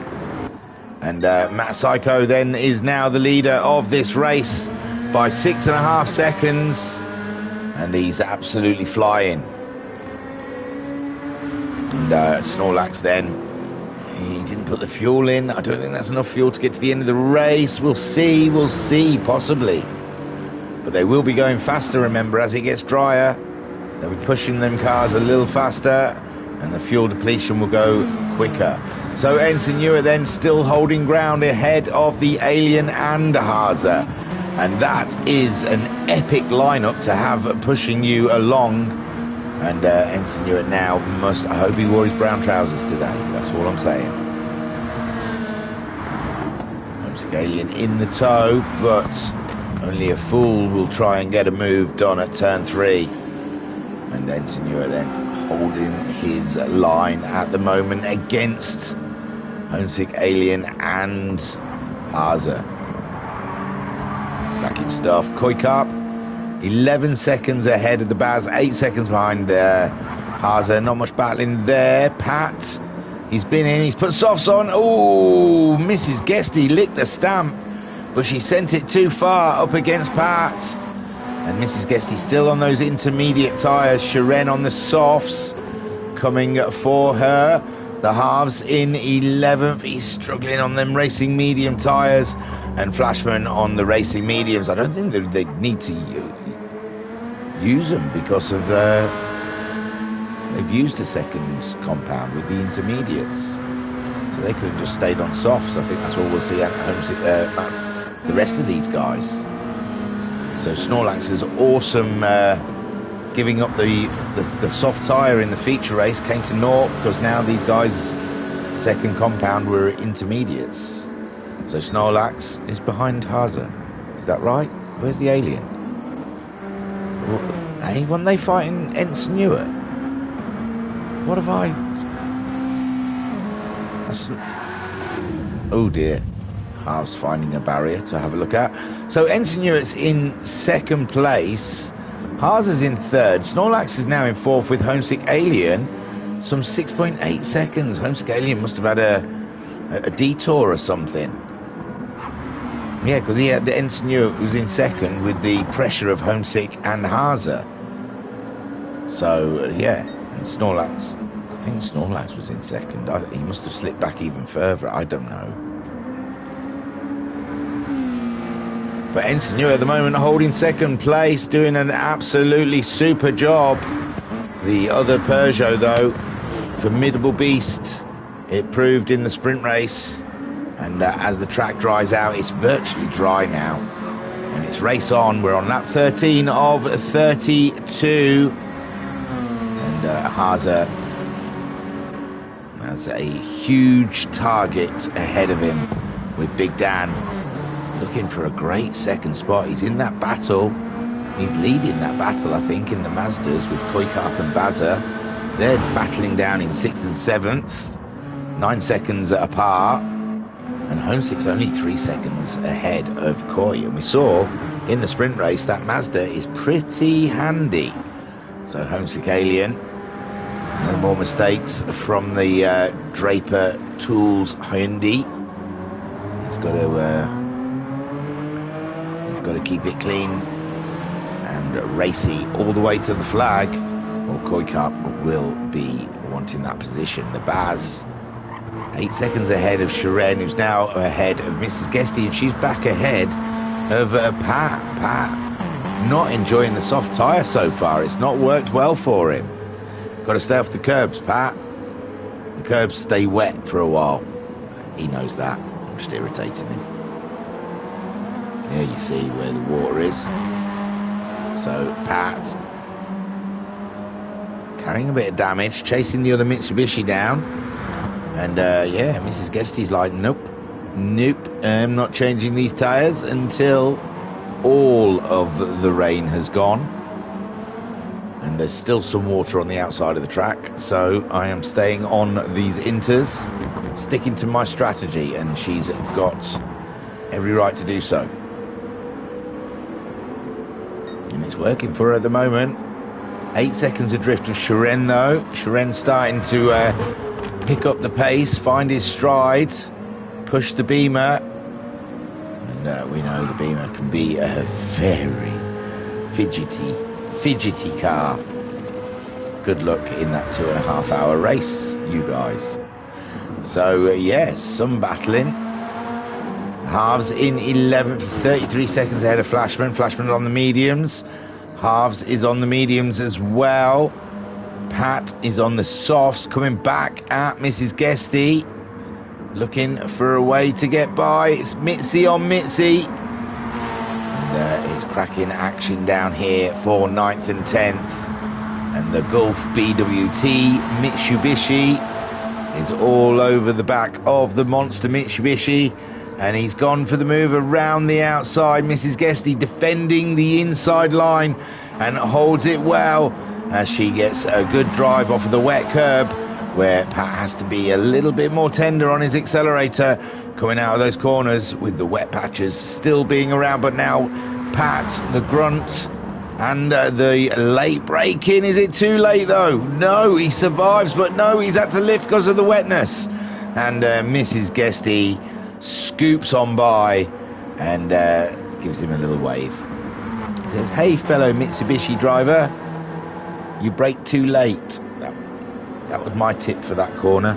A: And Matt Psycho then is now the leader of this race by 6.5 seconds. And he's absolutely flying. And Snorlax then, he didn't put the fuel in. I don't think that's enough fuel to get to the end of the race. We'll see, possibly. But they will be going faster, remember, as it gets drier. They'll be pushing them cars a little faster. and the fuel depletion will go quicker. So Ensign Ewer then still holding ground ahead of the Alien and Haza, and that is an epic lineup to have pushing you along. And Ensign Ewer now must, I hope he wore his brown trousers today, that's all I'm saying. Homesick Alien in the tow, but only a fool will try and get a move done at turn 3. And Ensign Ewer then holding his line at the moment against Homesick Alien and Haza. Cracking stuff. Koi Carp 11 seconds ahead of the Baz, 8 seconds behind Haza. Not much battling there. Pat, he's been in, he's put softs on. Oh, Mrs. Guesty licked the stamp, but she sent it too far up against Pat. And Mrs. Guesty still on those intermediate tyres. Shiren on the softs coming for her. The halves in 11th. He's struggling on them racing medium tyres. And Flashman on the racing mediums. I don't think they need to use them because of they've used a second compound with the intermediates. So they could have just stayed on softs. I think that's what we'll see at the rest of these guys. So Snorlax is awesome, giving up the soft tyre in the feature race, came to naught because now these guys' second compound were intermediates. So Snorlax is behind Haza. Is that right? Where's the Alien? Hey, weren't they fighting Ensign Ewer? What have I... Oh dear. Halves finding a barrier to have a look at. So Ensign Ewer's in second place. Haza's in third. Snorlax is now in fourth with Homesick Alien. Some 6.8 seconds. Homesick Alien must have had a detour or something. Yeah, because he had the Ensign Ewer who was in second with the pressure of Homesick and Haza. So, yeah. And Snorlax, I think Snorlax was in second. He must have slipped back even further. I don't know. But Ensign Ewer at the moment holding second place, doing an absolutely super job. The other Peugeot, though, formidable beast. It proved in the sprint race. And as the track dries out, it's virtually dry now. And it's race on. We're on lap 13 of 32. And Haza has a huge target ahead of him with Big Dan. Looking for a great second spot. He's in that battle. He's leading that battle, I think, in the Mazdas with Koikarp and Baza. They're battling down in 6th and 7th. 9 seconds apart. And Homesick's only 3 seconds ahead of Koi. And we saw in the sprint race that Mazda is pretty handy. So Homesick Alien. No more mistakes from the Draper Tools Hyundai. He's got to keep it clean and racy all the way to the flag, or Koikarp will be wanting that position. The Baz 8 seconds ahead of Shiren, who's now ahead of Mrs. Guesty, and she's back ahead of Pat. Pat not enjoying the soft tyre so far. It's not worked well for him. Got to stay off the curbs, Pat. The curbs stay wet for a while. He knows that. I'm just irritating him. There you see where the water is. So Pat carrying a bit of damage, chasing the other Mitsubishi down. And yeah, Mrs. Guesty's like, nope, I'm not changing these tyres until all of the rain has gone. And there's still some water on the outside of the track, so I am staying on these inters, sticking to my strategy, and she's got every right to do so. And it's working for her at the moment. 8 seconds adrift of Shiren, though. Shiren's starting to pick up the pace, find his stride, push the Beamer. And we know the Beamer can be a very fidgety car. Good luck in that 2.5 hour race, you guys. So yes, some battling. Halves in 11th, he's 33 seconds ahead of Flashman. Flashman on the mediums. Halves is on the mediums as well. Pat is on the softs, coming back at Mrs. Guesty, looking for a way to get by. It's Mitzi on Mitzi. It's cracking action down here for 9th and 10th. And the Gulf BWT Mitsubishi is all over the back of the monster Mitsubishi. And he's gone for the move around the outside. Mrs. Guesty defending the inside line and holds it well as she gets a good drive off of the wet curb, where Pat has to be a little bit more tender on his accelerator coming out of those corners with the wet patches still being around. But now Pat, the grunt, and the late break-in. Is it too late though? No, he survives, but no, he's had to lift because of the wetness. And Mrs. Guesty scoops on by and gives him a little wave. Says, "Hey fellow Mitsubishi driver, you brake too late." That was my tip for that corner.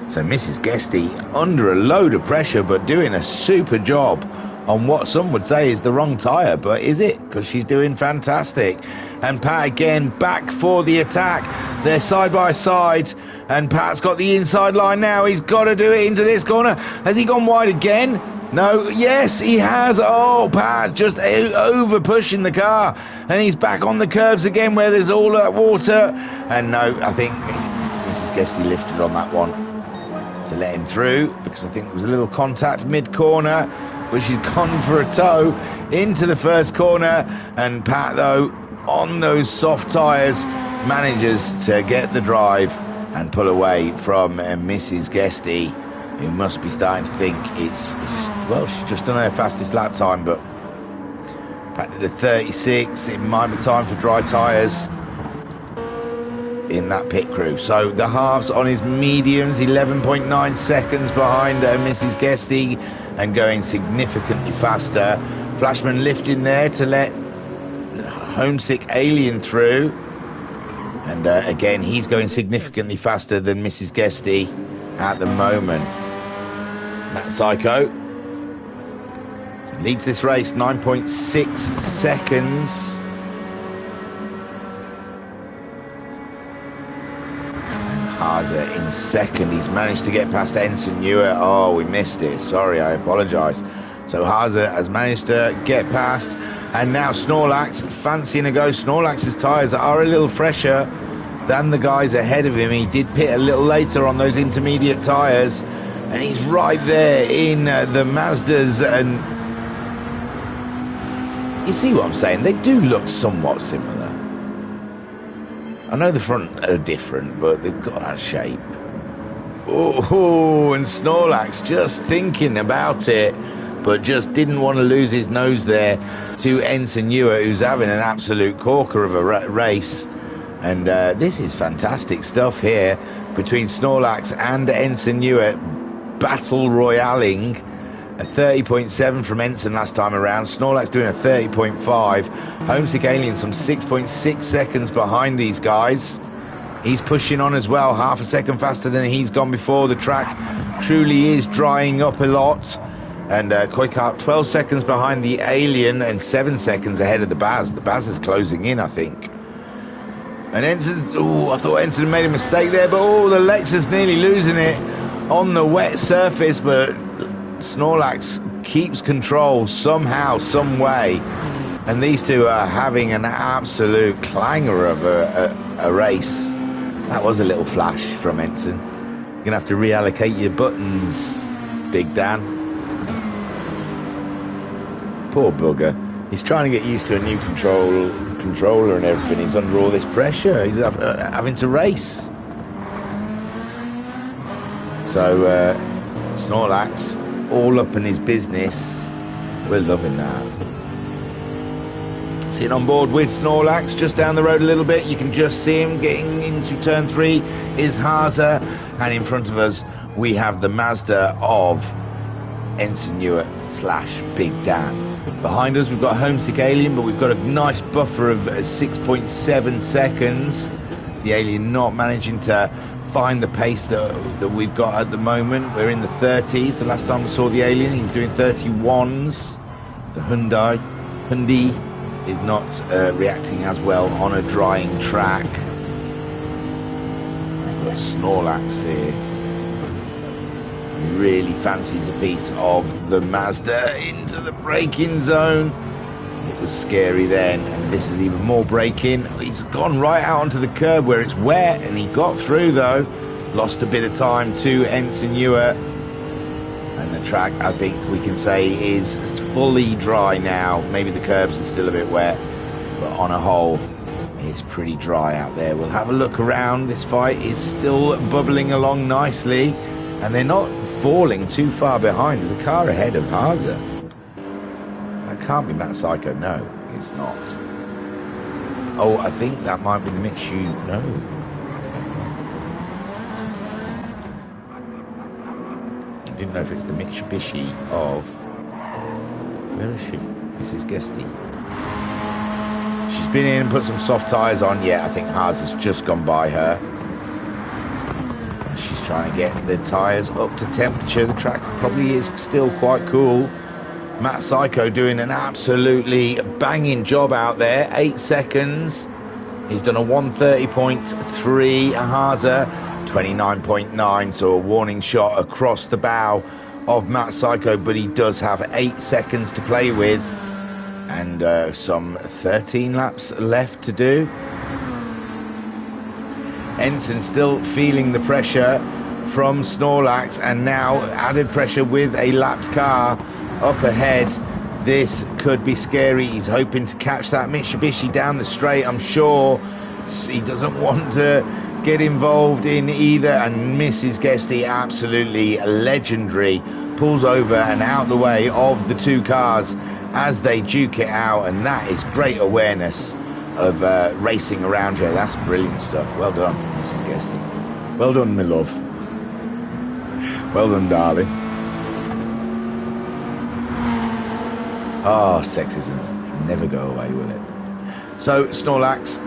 A: So Mrs. Guesty under a load of pressure, but doing a super job on what some would say is the wrong tyre, but is it? Because she's doing fantastic. And Pat again back for the attack. They're side by side, and Pat's got the inside line now. He's got to do it into this corner. Has he gone wide again? No, yes, he has. Oh, Pat just over pushing the car, and he's back on the curbs again where there's all that water. And no, I think Mrs. Guesty lifted on that one to let him through, because I think there was a little contact mid-corner, but she's gone for a tow into the first corner. And Pat, though, on those soft tyres, manages to get the drive and pull away from Mrs. Guesty, who must be starting to think it's, well, she's just done her fastest lap time, but Pat did a 36. It might be time for dry tyres in that pit crew. So the halves on his mediums, 11.9 seconds behind Mrs. Guesty, and going significantly faster. Flashman lifting there to let Homesick Alien through, and again he's going significantly faster than Mrs. Guesty at the moment. Matt Psycho leads this race, 9.6 seconds. Haza in second. He's managed to get past Ensign Ewer. Oh, we missed it. Sorry, I apologise. So Haza has managed to get past. And now Snorlax fancying a go. Snorlax's tyres are a little fresher than the guys ahead of him. He did pit a little later on those intermediate tyres, and he's right there in the Mazdas. And you see what I'm saying? They do look somewhat similar. I know the front are different, but they've got that shape. Oh, and Snorlax just thinking about it, but just didn't want to lose his nose there to Ensign Ewer, who's having an absolute corker of a race. And this is fantastic stuff here between Snorlax and Ensign Ewer, battle royaling. A 30.7 from Ensign last time around. Snorlax doing a 30.5. Homesick Alien some 6.6 seconds behind these guys. He's pushing on as well, half a second faster than he's gone before. The track truly is drying up a lot. And Koikart 12 seconds behind the Alien and 7 seconds ahead of the Baz. The Baz is closing in, I think. And Ensign, oh, I thought Ensign made a mistake there, but oh, the Lexus nearly losing it on the wet surface, but Snorlax keeps control somehow, some way, and these two are having an absolute clanger of a race. That was a little flash from Ensign. You're gonna have to reallocate your buttons, Big Dan. Poor bugger. He's trying to get used to a new controller and everything. He's under all this pressure. He's having to race. So Snorlax all up in his business. We're loving that. Sitting on board with Snorlax just down the road a little bit. You can just see him getting into turn 3 is Haza, and in front of us we have the Mazda of Ensign Ewer / Big Dan. Behind us we've got Homesick Alien, but we've got a nice buffer of 6.7 seconds. The Alien not managing to find the pace that we've got at the moment. We're in the 30s. The last time we saw the Alien, he was doing 31s. The Hyundai is not reacting as well on a drying track. But Snorlax here really fancies a piece of the Mazda into the braking zone. It was scary then, and this is even more braking. He's gone right out onto the curb where it's wet, and he got through though. Lost a bit of time to Ensign Ewart. And the track, I think we can say, is fully dry now. Maybe the curbs are still a bit wet, but on a whole, it's pretty dry out there. We'll have a look around. This fight is still bubbling along nicely, and they're not falling too far behind. There's a car ahead of Haza. That can't be Matt Psycho. No, it's not. Oh, I think that might be the Mitsubishi. No. I didn't know if it's the Mitsubishi of... Where is she? Mrs. Guesty. She's been in and put some soft tyres on. Yeah, I think Haza's just gone by her. She's trying to get the tyres up to temperature. The track probably is still quite cool. Matt Psycho doing an absolutely banging job out there. 8 seconds. He's done a 130.3. Haza 29.9. So a warning shot across the bow of Matt Psycho, but he does have 8 seconds to play with, and some 13 laps left to do. Ensign still feeling the pressure from Snorlax, and now added pressure with a lapped car up ahead. This could be scary. He's hoping to catch that Mitsubishi down the straight. I'm sure he doesn't want to get involved in either, and Mrs. Guesty, absolutely legendary, pulls over and out the way of the two cars as they duke it out, and that is great awareness of racing around here. That's brilliant stuff. Well done, Mrs. Guesty. Well done, my love. Well done, darling. Oh, sexism. Never go away with it. So, Snorlax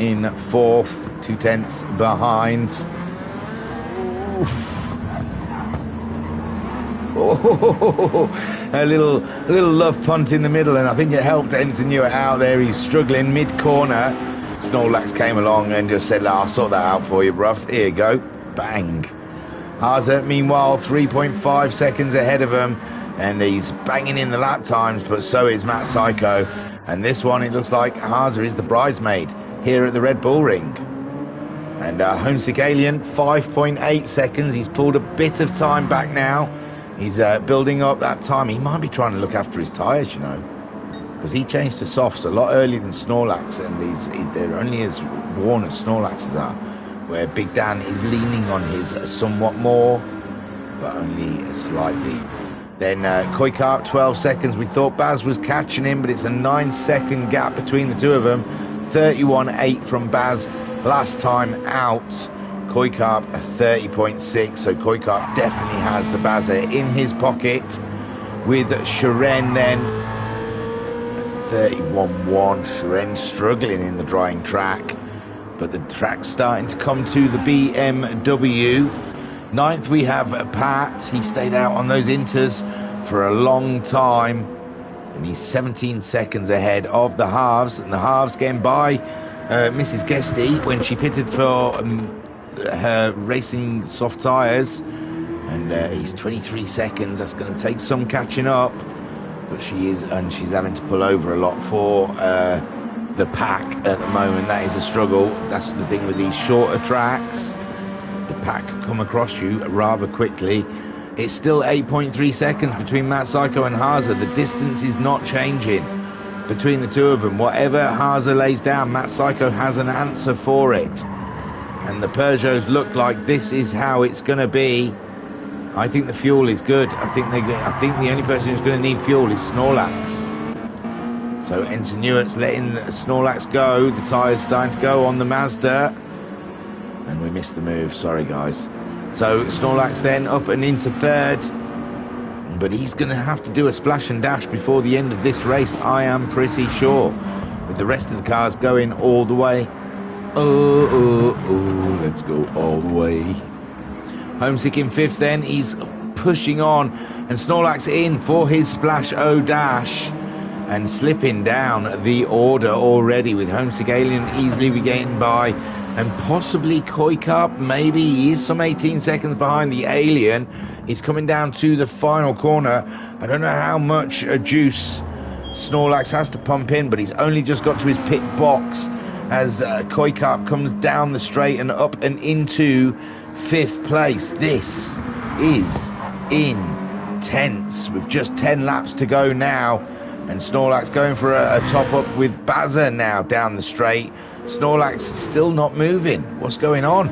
A: in 4th, 2/10 behind. Oh, a little love punt in the middle, and I think it helped Ensign Ewart out there. He's struggling mid-corner. Snorlax came along and just said, I'll sort that out for you, bruv. Here you go. Bang. Haza, meanwhile, 3.5 seconds ahead of him, and he's banging in the lap times, but so is Matt Psycho. And this one, it looks like Haza is the bridesmaid here at the Red Bull Ring. And Homesick Alien, 5.8 seconds. He's pulled a bit of time back now. He's building up that time. He might be trying to look after his tyres, you know, because he changed to softs a lot earlier than Snorlax, and they're only as worn as Snorlax's are, where Big Dan is leaning on his somewhat more, but only slightly. Then Koikart, 12 seconds. We thought Baz was catching him, but it's a 9-second gap between the two of them. 31.8 from Baz last time out. Koikart a 30.6, so Koikart definitely has the Bazza in his pocket. With Sharen then 31.1. Sharen struggling in the drying track, but the track's starting to come to the BMW. 9th we have Pat. He stayed out on those inters for a long time, and he's 17 seconds ahead of the halves, and the halves getting by Mrs. Guesty when she pitted for her racing soft tyres, and he's 23 seconds. That's going to take some catching up, but she's having to pull over a lot for the pack at the moment. That is a struggle. That's the thing with these shorter tracks. The pack come across you rather quickly. It's still 8.3 seconds between Matt Psycho and Haza. The distance is not changing between the two of them. Whatever Haza lays down, Matt Psycho has an answer for it. And the Peugeots look like this is how it's going to be. I think the fuel is good. I think the only person who's going to need fuel is Snorlax. So Ensign Ewart's letting Snorlax go. The tyres starting to go on the Mazda. And we missed the move. Sorry, guys. So Snorlax then up and into 3rd. But he's going to have to do a splash and dash before the end of this race, I am pretty sure. With the rest of the cars going all the way. Oh, let's go all the way. Homesick in 5th then. He's pushing on. And Snorlax in for his splash dash. and slipping down the order already, with Homesick Alien easily getting by, and possibly Koi Carp, maybe he is some 18 seconds behind the Alien. He's coming down to the final corner. I don't know how much juice Snorlax has to pump in, but he's only just got to his pit box as Koi Carp comes down the straight and up and into 5th place. This is intense with just 10 laps to go now, and Snorlax going for a top up with Bazza now down the straight. Snorlax still not moving. What's going on?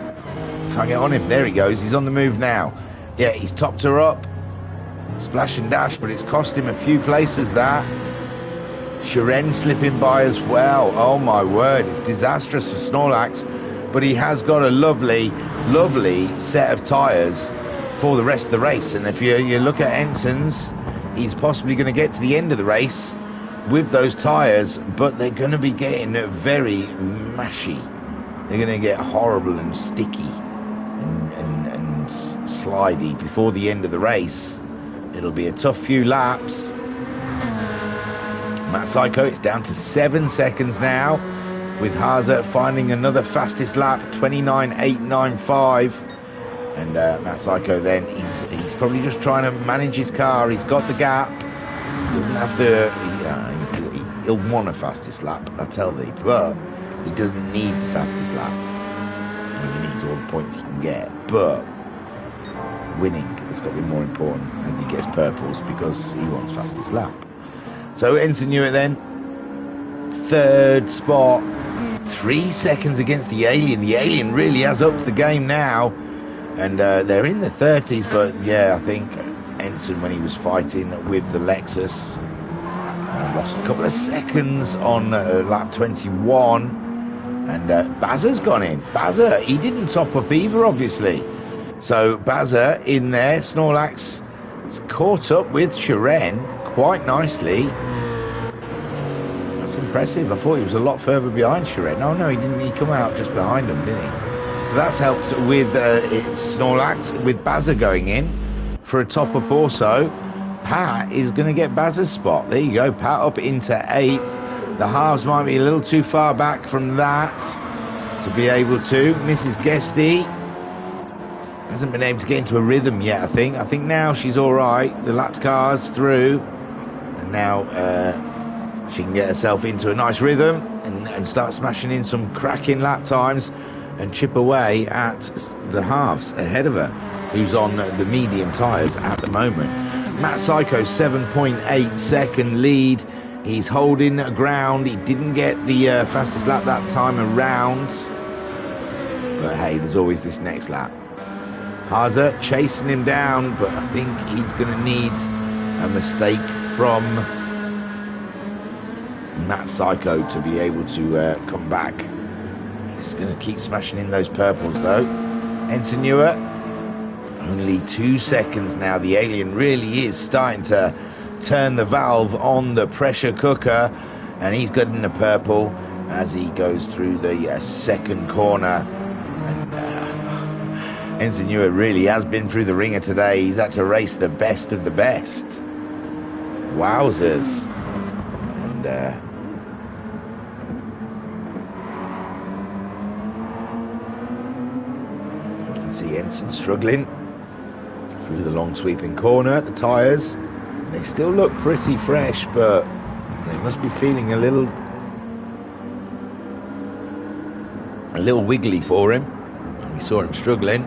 A: Can't get on him. There he goes. He's on the move now. Yeah, he's topped her up. Splash and dash, but it's cost him a few places there. Shiren slipping by as well. Oh my word, it's disastrous for Snorlax, but he has got a lovely set of tyres for the rest of the race. And if you look at Ensign's, he's possibly going to get to the end of the race with those tyres, but they're going to be getting very mashy. They're going to get horrible and sticky and slidey before the end of the race. It'll be a tough few laps. Matt Psycho, it's down to 7 seconds now, with Haza finding another fastest lap, 29.895. And Matt Psycho then, he's probably just trying to manage his car. He's got the gap. He doesn't have to, he'll want a fastest lap, I tell thee, but he doesn't need the fastest lap. He needs all the points he can get, but winning has got to be more important as he gets purples, because he wants fastest lap. So Ensign Hewitt then, 3rd spot, 3 seconds against the Alien. The Alien really has upped the game now, and they're in the 30s, but yeah, I think Ensign, when he was fighting with the Lexus, lost a couple of seconds on lap 21, and Bazza's gone in. Bazza, he didn't top up either, obviously. So Bazza in there. Snorlax is caught up with Shiren quite nicely. That's impressive. I thought he was a lot further behind Shiren. Oh no, he didn't. He come out just behind him, didn't he? So that's helped with Snorlax, with Bazza going in for a top up also. Pat is going to get Bazza's spot. There you go. Pat up into 8th. The halves might be a little too far back from that to be able to. Mrs. Guesty hasn't been able to get into a rhythm yet, I think. I think now she's all right. The lapped car's through. And now she can get herself into a nice rhythm and start smashing in some cracking lap times and chip away at the halves ahead of her, who's on the medium tyres at the moment. Matt Psycho, 7.8 second lead. He's holding ground. He didn't get the fastest lap that time around. But hey, there's always this next lap. Haza chasing him down, but I think he's going to need a mistake from Matt Psycho to be able to come back. He's going to keep smashing in those purples though. Ensign Hewitt, only 2 seconds now. The Alien really is starting to turn the valve on the pressure cooker, and he's getting the purple as he goes through the second corner. And Ensign Hewitt really has been through the ringer today. He's had to race the best of the best. Wowzers. And you can see Ensign struggling through the long sweeping corner. The tyres, they still look pretty fresh, but they must be feeling a little wiggly for him. We saw him struggling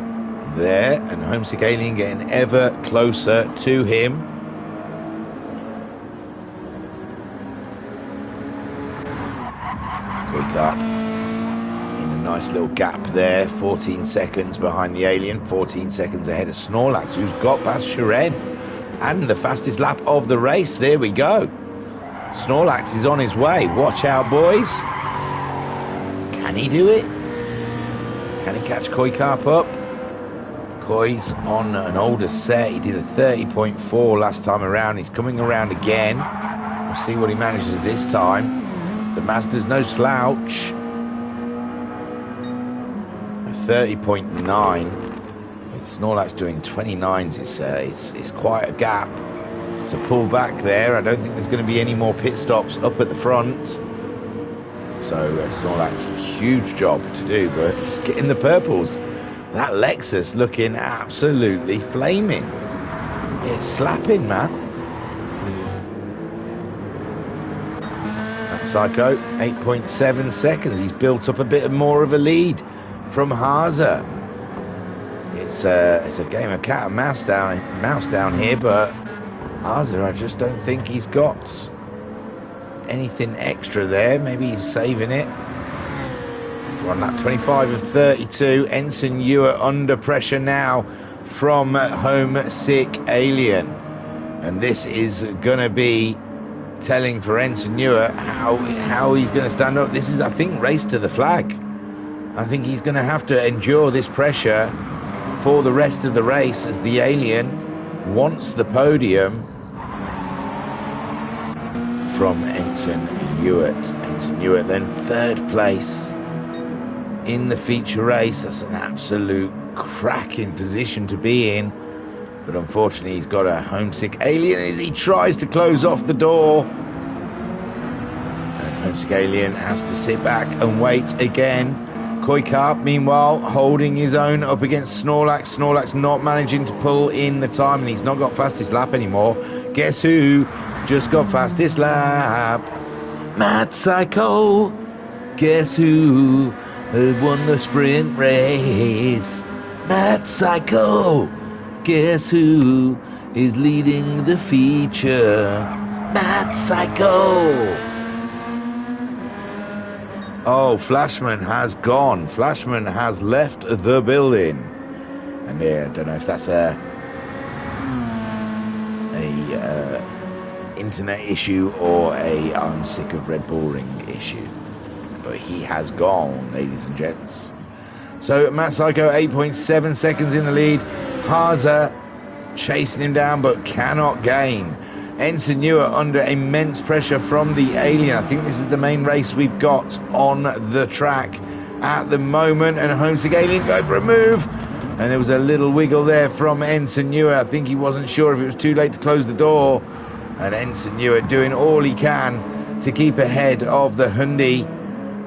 A: there, and Homesick Alien getting ever closer to him. Quick up in a nice little gap there, 14 seconds behind the Alien, 14 seconds ahead of Snorlax, who's got past Shiren and the fastest lap of the race. There we go. Snorlax is on his way. Watch out, boys. Can he do it? Can he catch Koi Carp up? Koi's on an older set. He did a 30.4 last time around. He's coming around again. We'll see what he manages this time. The Mazda's no slouch. A 30.9. With Snorlax doing 29s, it's quite a gap. to pull back there. I don't think there's going to be any more pit stops up at the front. So Snorlax, huge job to do, but he's getting the purples. That Lexus looking absolutely flaming. It's slapping, man. That Psycho, 8.7 seconds. He's built up a bit more of a lead from Haza. It's a game of cat and mouse down here, but Haza, I just don't think he's got anything extra there. Maybe he's saving it. We're on lap 25 of 32. Ensign Ewer under pressure now from Homesick Alien. And this is going to be telling for Ensign Ewer how he's going to stand up. This is, I think, race to the flag. I think he's going to have to endure this pressure for the rest of the race as the Alien wants the podium from Ensign Ewart. Ensign Ewart then third place in the feature race. That's an absolute cracking position to be in, but unfortunately he's got a Homesick Alien as he tries to close off the door, and Homesick Alien has to sit back and wait again. Koi Carp meanwhile holding his own up against Snorlax. Snorlax not managing to pull in the time, and he's not got fastest lap anymore. Guess who just got fastest lap? Mad Psycho. Guess who won the sprint race? Mad Psycho. Guess who is leading the feature? Mad Psycho. Oh, Flashman has gone. Flashman has left the building. And yeah, I don't know if that's a internet issue or a I'm sick of Red Bull ring issue. But he has gone, ladies and gents. So Matt Psycho, 8.7 seconds in the lead. Haza chasing him down but cannot gain. Ensign Ewer under immense pressure from the Alien. I think this is the main race we've got on the track at the moment. And Homesick Alien going for a move. And there was a little wiggle there from Ensign Ewer. I think he wasn't sure if it was too late to close the door. And Ensign Ewer doing all he can to keep ahead of the Hyundai.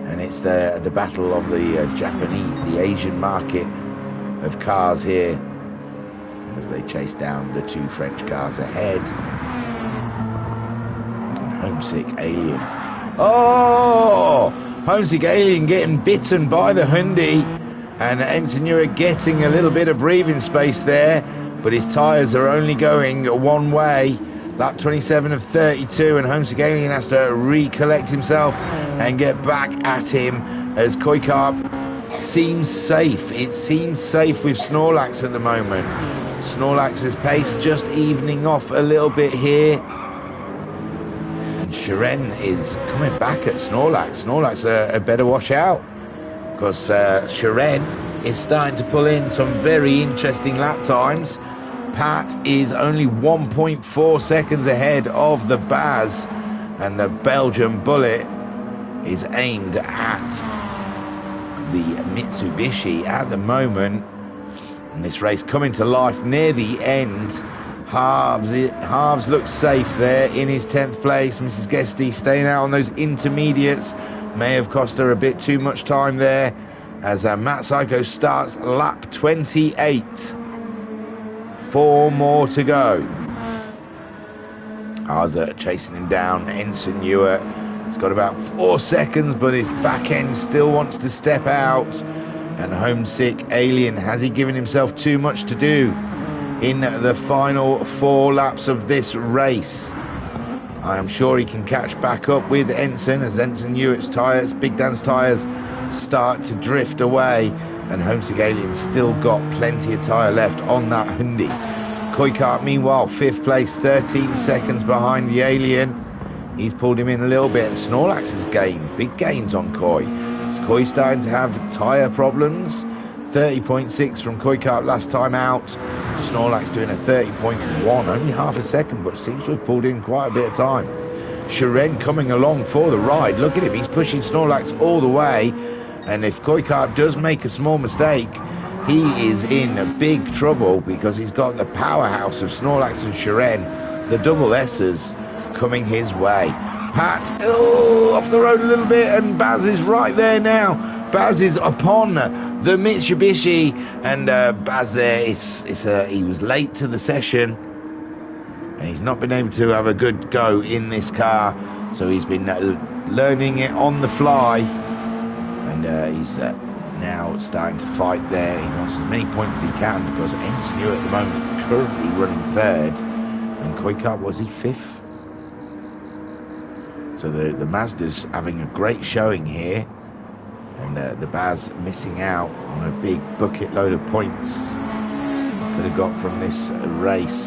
A: And it's the battle of the Japanese, the Asian market of cars here, as they chase down the two French cars ahead. Homesick Alien. Oh! Homesick Alien getting bitten by the Hyundai, and Ensign Ewer getting a little bit of breathing space there, but his tyres are only going one way. Lap 27 of 32, and Homesick Alien has to recollect himself and get back at him as Koi Carp seems safe. It seems safe with Snorlax at the moment. Snorlax's pace just evening off a little bit here. And Shiren is coming back at Snorlax. Snorlax a better watch out, because Shiren is starting to pull in some very interesting lap times. Pat is only 1.4 seconds ahead of the Baz, and the Belgian Bullet is aimed at the Mitsubishi at the moment. And this race coming to life near the end. Harves looks safe there in his 10th place. Mrs. Guesty staying out on those intermediates. May have cost her a bit too much time there, as Matt Psycho starts lap 28. 4 more to go. Haza chasing him down. Ensign Ewer has got about 4 seconds, but his back end still wants to step out. And Homesick Alien, has he given himself too much to do in the final 4 laps of this race? I am sure he can catch back up with Ensign, as Ensign Ewert's tyres, Big Dan's tyres, start to drift away. And Homesick Alien's still got plenty of tyre left on that Hyundai. Koi Carp meanwhile 5th place, 13 seconds behind the Alien. He's pulled him in a little bit, and Snorlax has gained big gains on Koi. Is Koi starting to have tyre problems? 30.6 from Koi Carp last time out. Snorlax doing a 30.1, only half a second, but seems to have pulled in quite a bit of time. Shiren coming along for the ride. Look at him, he's pushing Snorlax all the way. And if Koi Carp does make a small mistake, he is in big trouble, because he's got the powerhouse of Snorlax and Shiren the double S's coming his way. Pat, off the road a little bit, and Baz is right there now. Baz is upon the Mitsubishi, and Baz there, he was late to the session, and he's not been able to have a good go in this car, so he's been learning it on the fly, and he's now starting to fight there. He wants as many points as he can, because Ensign at the moment currently running third, and Koika, was he fifth? So the Mazda's having a great showing here, and the Baz missing out on a big bucket load of points could have got from this race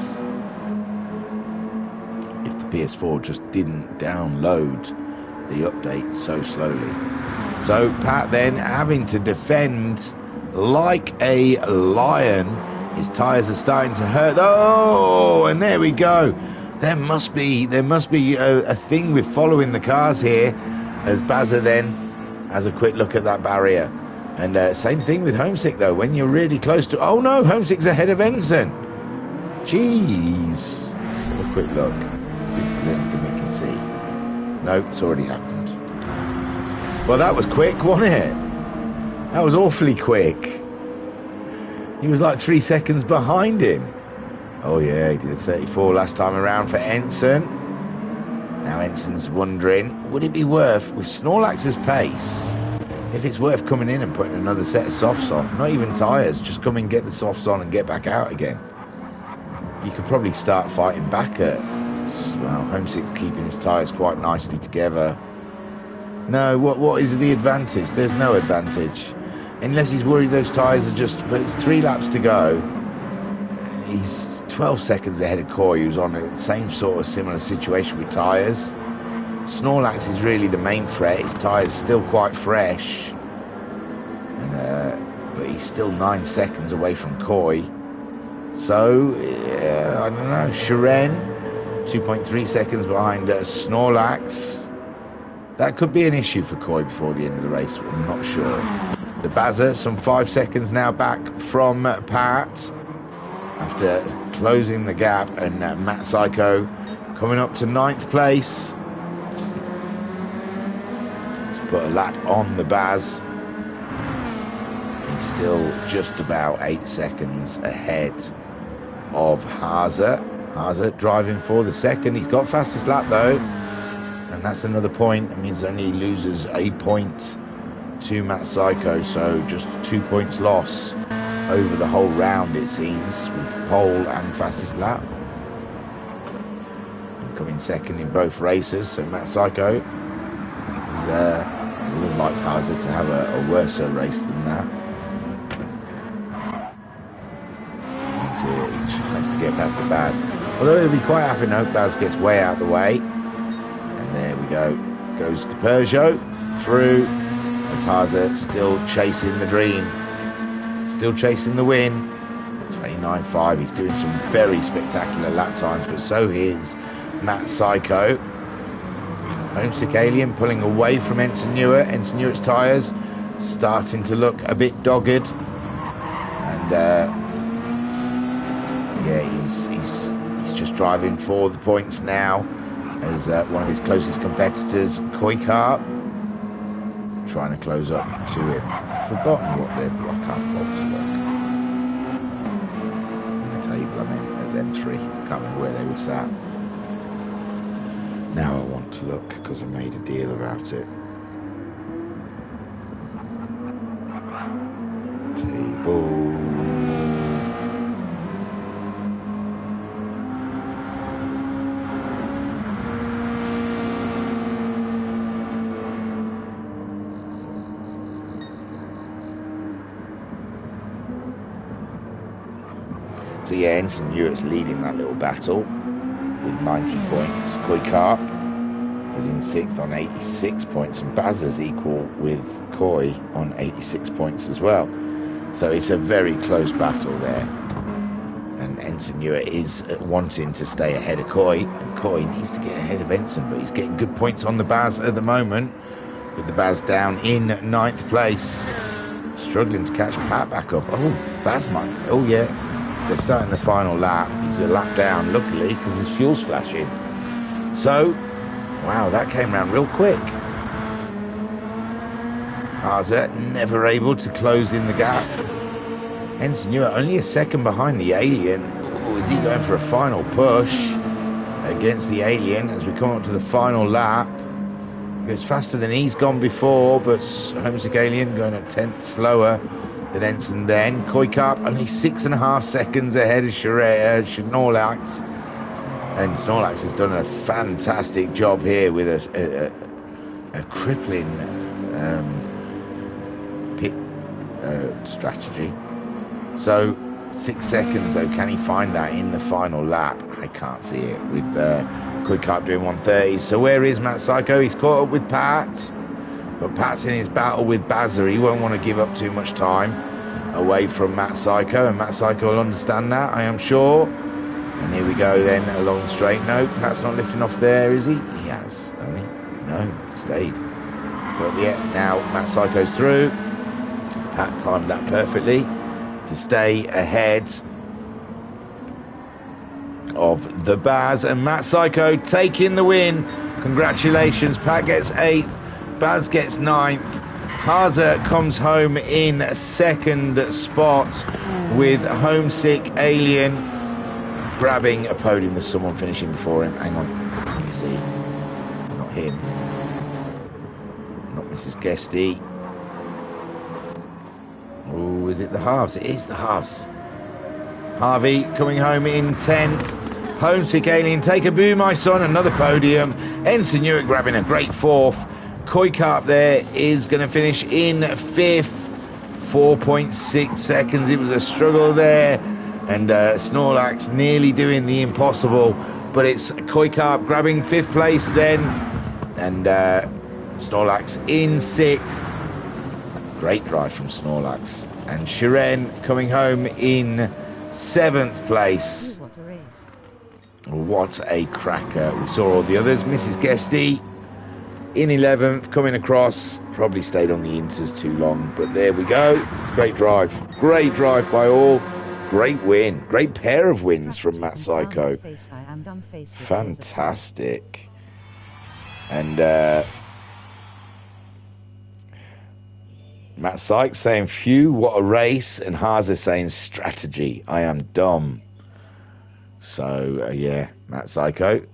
A: if the PS4 just didn't download the update so slowly. So Pat then having to defend like a lion. His tyres are starting to hurt. Oh, and there we go. There must be a thing with following the cars here, as Bazza then has a quick look at that barrier. And same thing with Homesick though, when you're really close to... Oh no, Homesick's ahead of Ensign. Jeez. Let's have a quick look. See if there's anything we can see. No, it's already happened. Well, that was quick, wasn't it? That was awfully quick. He was like 3 seconds behind him. Oh yeah, he did a 34 last time around for Ensign. Now Ensign's wondering, would it be worth, with Snorlax's pace, if it's worth coming in and putting another set of softs on? Not even tyres, just come and get the softs on and get back out again. You could probably start fighting back at... Well, Homesick's keeping his tyres quite nicely together. No, what is the advantage? There's no advantage. Unless he's worried those tyres are just... But it's 3 laps to go. He's 12 seconds ahead of Coy, who's on the same sort of similar situation with tyres. Snorlax is really the main threat. His tyres still quite fresh, but he's still 9 seconds away from Coy. So I don't know. Shiren 2.3 seconds behind Snorlax. That could be an issue for Coy before the end of the race. I'm not sure. The Bazza some 5 seconds now back from Pat, after closing the gap, and Matt Psycho coming up to 9th place. Let's put a lap on the Baz. He's still just about 8 seconds ahead of Haza. Haza driving for the second. He's got fastest lap though, and that's another point. It means only loses a point to Matt Psycho, so just 2 points loss over the whole round, it seems, with pole and fastest lap. And coming second in both races, so Matt Psycho is, would like Hazard to have a worse race than that. He tries to get past the Baz. Although he'll be quite happy now, Baz gets way out of the way. And there we go. Goes to Peugeot, through, as Hazard still chasing the dream. Still chasing the win. 29.5. He's doing some very spectacular lap times, but so is Matt Psycho. Homesick Alien pulling away from Ensign Newer. Ensign Newer's tyres starting to look a bit dogged. And yeah, he's just driving for the points now, as one of his closest competitors, Koika, trying to close up to him. I've forgotten what their block-up box look. In the table, I mean, at them 3. Can't remember where they were sat. Now I want to look, because I made a deal about it. Table. So yeah, Ensign Newer's leading that little battle with 90 points. Koika is in 6th on 86 points, and Bazza's equal with Coy on 86 points as well. So it's a very close battle there. And Ensign Newer is wanting to stay ahead of Coy, and Coy needs to get ahead of Ensign, but he's getting good points on the Baz at the moment, with the Baz down in 9th place. Struggling to catch Pat back up. Oh, Baz might. Oh yeah. they're starting the final lap. He's a lap down, luckily, because his fuel's flashing. So, wow, that came round real quick. Haase never able to close in the gap. Ensign Ewart only a second behind the Alien. Ooh, is he going for a final push against the Alien as we come up to the final lap? Goes faster than he's gone before, but Homesick Alien going at 10th slower than Ensign then. Koikap only 6.5 seconds ahead of Snorlax. And Snorlax has done a fantastic job here with a crippling pit strategy. So 6 seconds though, can he find that in the final lap? I can't see it with Koikap doing 1:30. So where is Matt Psycho? He's caught up with Pat, but Pat's in his battle with Bazza. He won't want to give up too much time away from Matt Psycho, and Matt Psycho will understand that, I am sure. And here we go then, along straight. No, Pat's not lifting off there, is he? He has, hasn't he? No, stayed. But yeah, now Matt Psycho's through. Pat timed that perfectly to stay ahead of the Baz, and Matt Psycho taking the win. Congratulations, Pat gets 8th, Baz gets 9th. Haase comes home in 2nd spot with Homesick Alien grabbing a podium. There's someone finishing before him. Hang on, let me see. Not him. Not Mrs. Guesty. Oh, is it the halves? It is the halves. Harvey coming home in 10th. Homesick Alien, take a boo, my son. Another podium. Ensign Ewart grabbing a great 4th. Koikap there is going to finish in 5th. 4.6 seconds. It was a struggle there. And Snorlax nearly doing the impossible. But it's Koikap grabbing 5th place then. And Snorlax in 6th. Great drive from Snorlax. And Shiren coming home in 7th place. What a cracker. We saw all the others. Mrs. Guesty in 11th, coming across. Probably stayed on the inters too long, but there we go. Great drive. Great drive by all. Great win. Great pair of wins from Matt Psycho. Fantastic. And Matt Sykes saying, phew, what a race. And Haase saying, strategy. I am dumb. So, yeah, Matt Psycho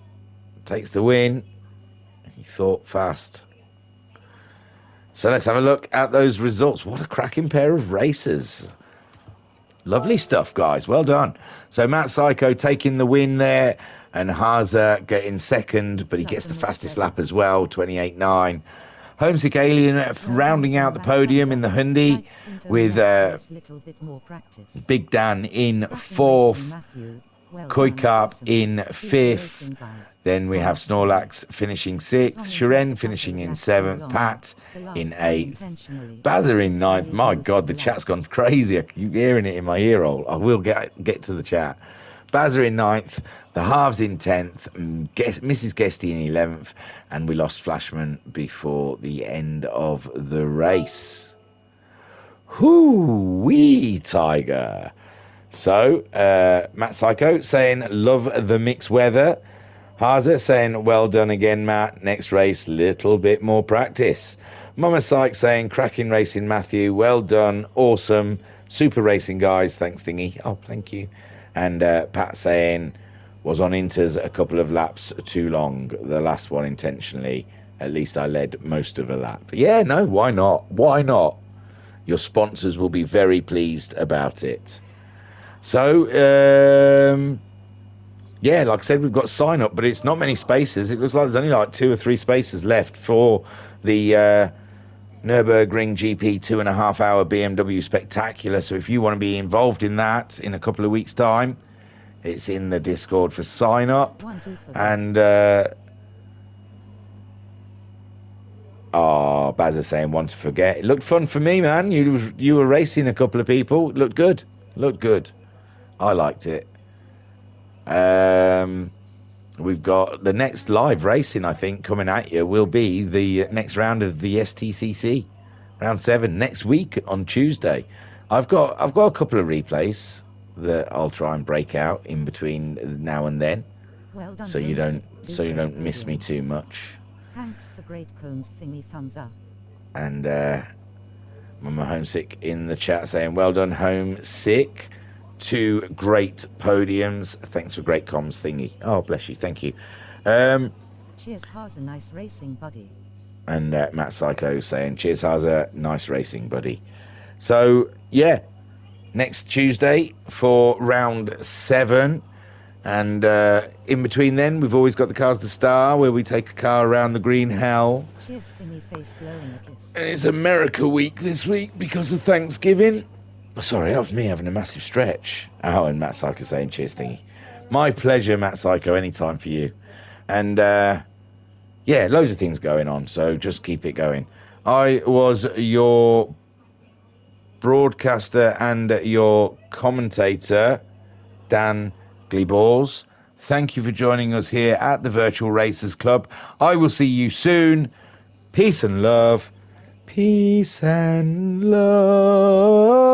A: takes the win. He thought fast. So let's have a look at those results. What a cracking pair of racers. Lovely stuff, guys. Well done. So Matt Psycho taking the win there. And Haase getting 2nd, but he gets the fastest lap as well, 28.9. Homesick Alien rounding out the podium in the Hyundai with Big Dan in 4th. Koikap in 5th. Then we have Snorlax finishing 6th. Shiren finishing in 7th. Pat in 8th. Bazza in 9th. My God, the chat's gone crazy. I keep hearing it in my ear hole. I will get to the chat. Bazza in 9th. The halves in 10th. Mrs. Guesty in 11th. And we lost Flashman before the end of the race. Hoo-wee, Tiger. So, Matt Psycho saying, love the mixed weather. Haase saying, well done again, Matt. Next race, little bit more practice. Mama Syke saying, cracking racing, Matthew. Well done. Awesome. Super racing, guys. Thanks, Thingy. Oh, thank you. And Pat saying, was on inters a couple of laps too long. The last one intentionally. At least I led most of a lap. Yeah, no, why not? Why not? Your sponsors will be very pleased about it. So, yeah, like I said, we've got sign up, but it's not many spaces. It looks like there's only like 2 or 3 spaces left for the Nürburgring GP 2.5 hour BMW Spectacular. So if you want to be involved in that in a couple of weeks' time, it's in the Discord for sign up. And, oh, Bazza saying, want to forget. It looked fun for me, man. You were racing a couple of people. It looked good. Looked good. I liked it. We've got the next live racing, I think, coming at you will be the next round of the Stcc, round 7 next week on Tuesday. I've got a couple of replays. that I'll try and break out in between now and then.
B: Well done,
A: So you
B: Homesick.
A: don't miss me too much.
B: Thanks for great cones thingy thumbs up.
A: And Mama Homesick in the chat saying, well done, Homesick. 2 great podiums. Thanks for great comms thingy. Oh, bless you. Thank you.
B: Cheers, Haza, nice racing buddy.
A: And Matt Psycho saying, cheers, Haza, nice racing buddy. So, yeah, next Tuesday for round 7. And in between then, we've always got the Cars the Star, where we take a car around the green hell.
B: Cheers, thingy face blowing a kiss.
A: And it's America week this week because of Thanksgiving. Sorry, that was me having a massive stretch. Oh, and Matt Psycho saying cheers thingy. My pleasure, Matt Psycho, anytime for you. And yeah, loads of things going on, so just keep it going. I was your broadcaster and your commentator, Dan Gleebors. Thank you for joining us here at the Virtual Racers Club. I will see you soon. Peace and love. Peace and love.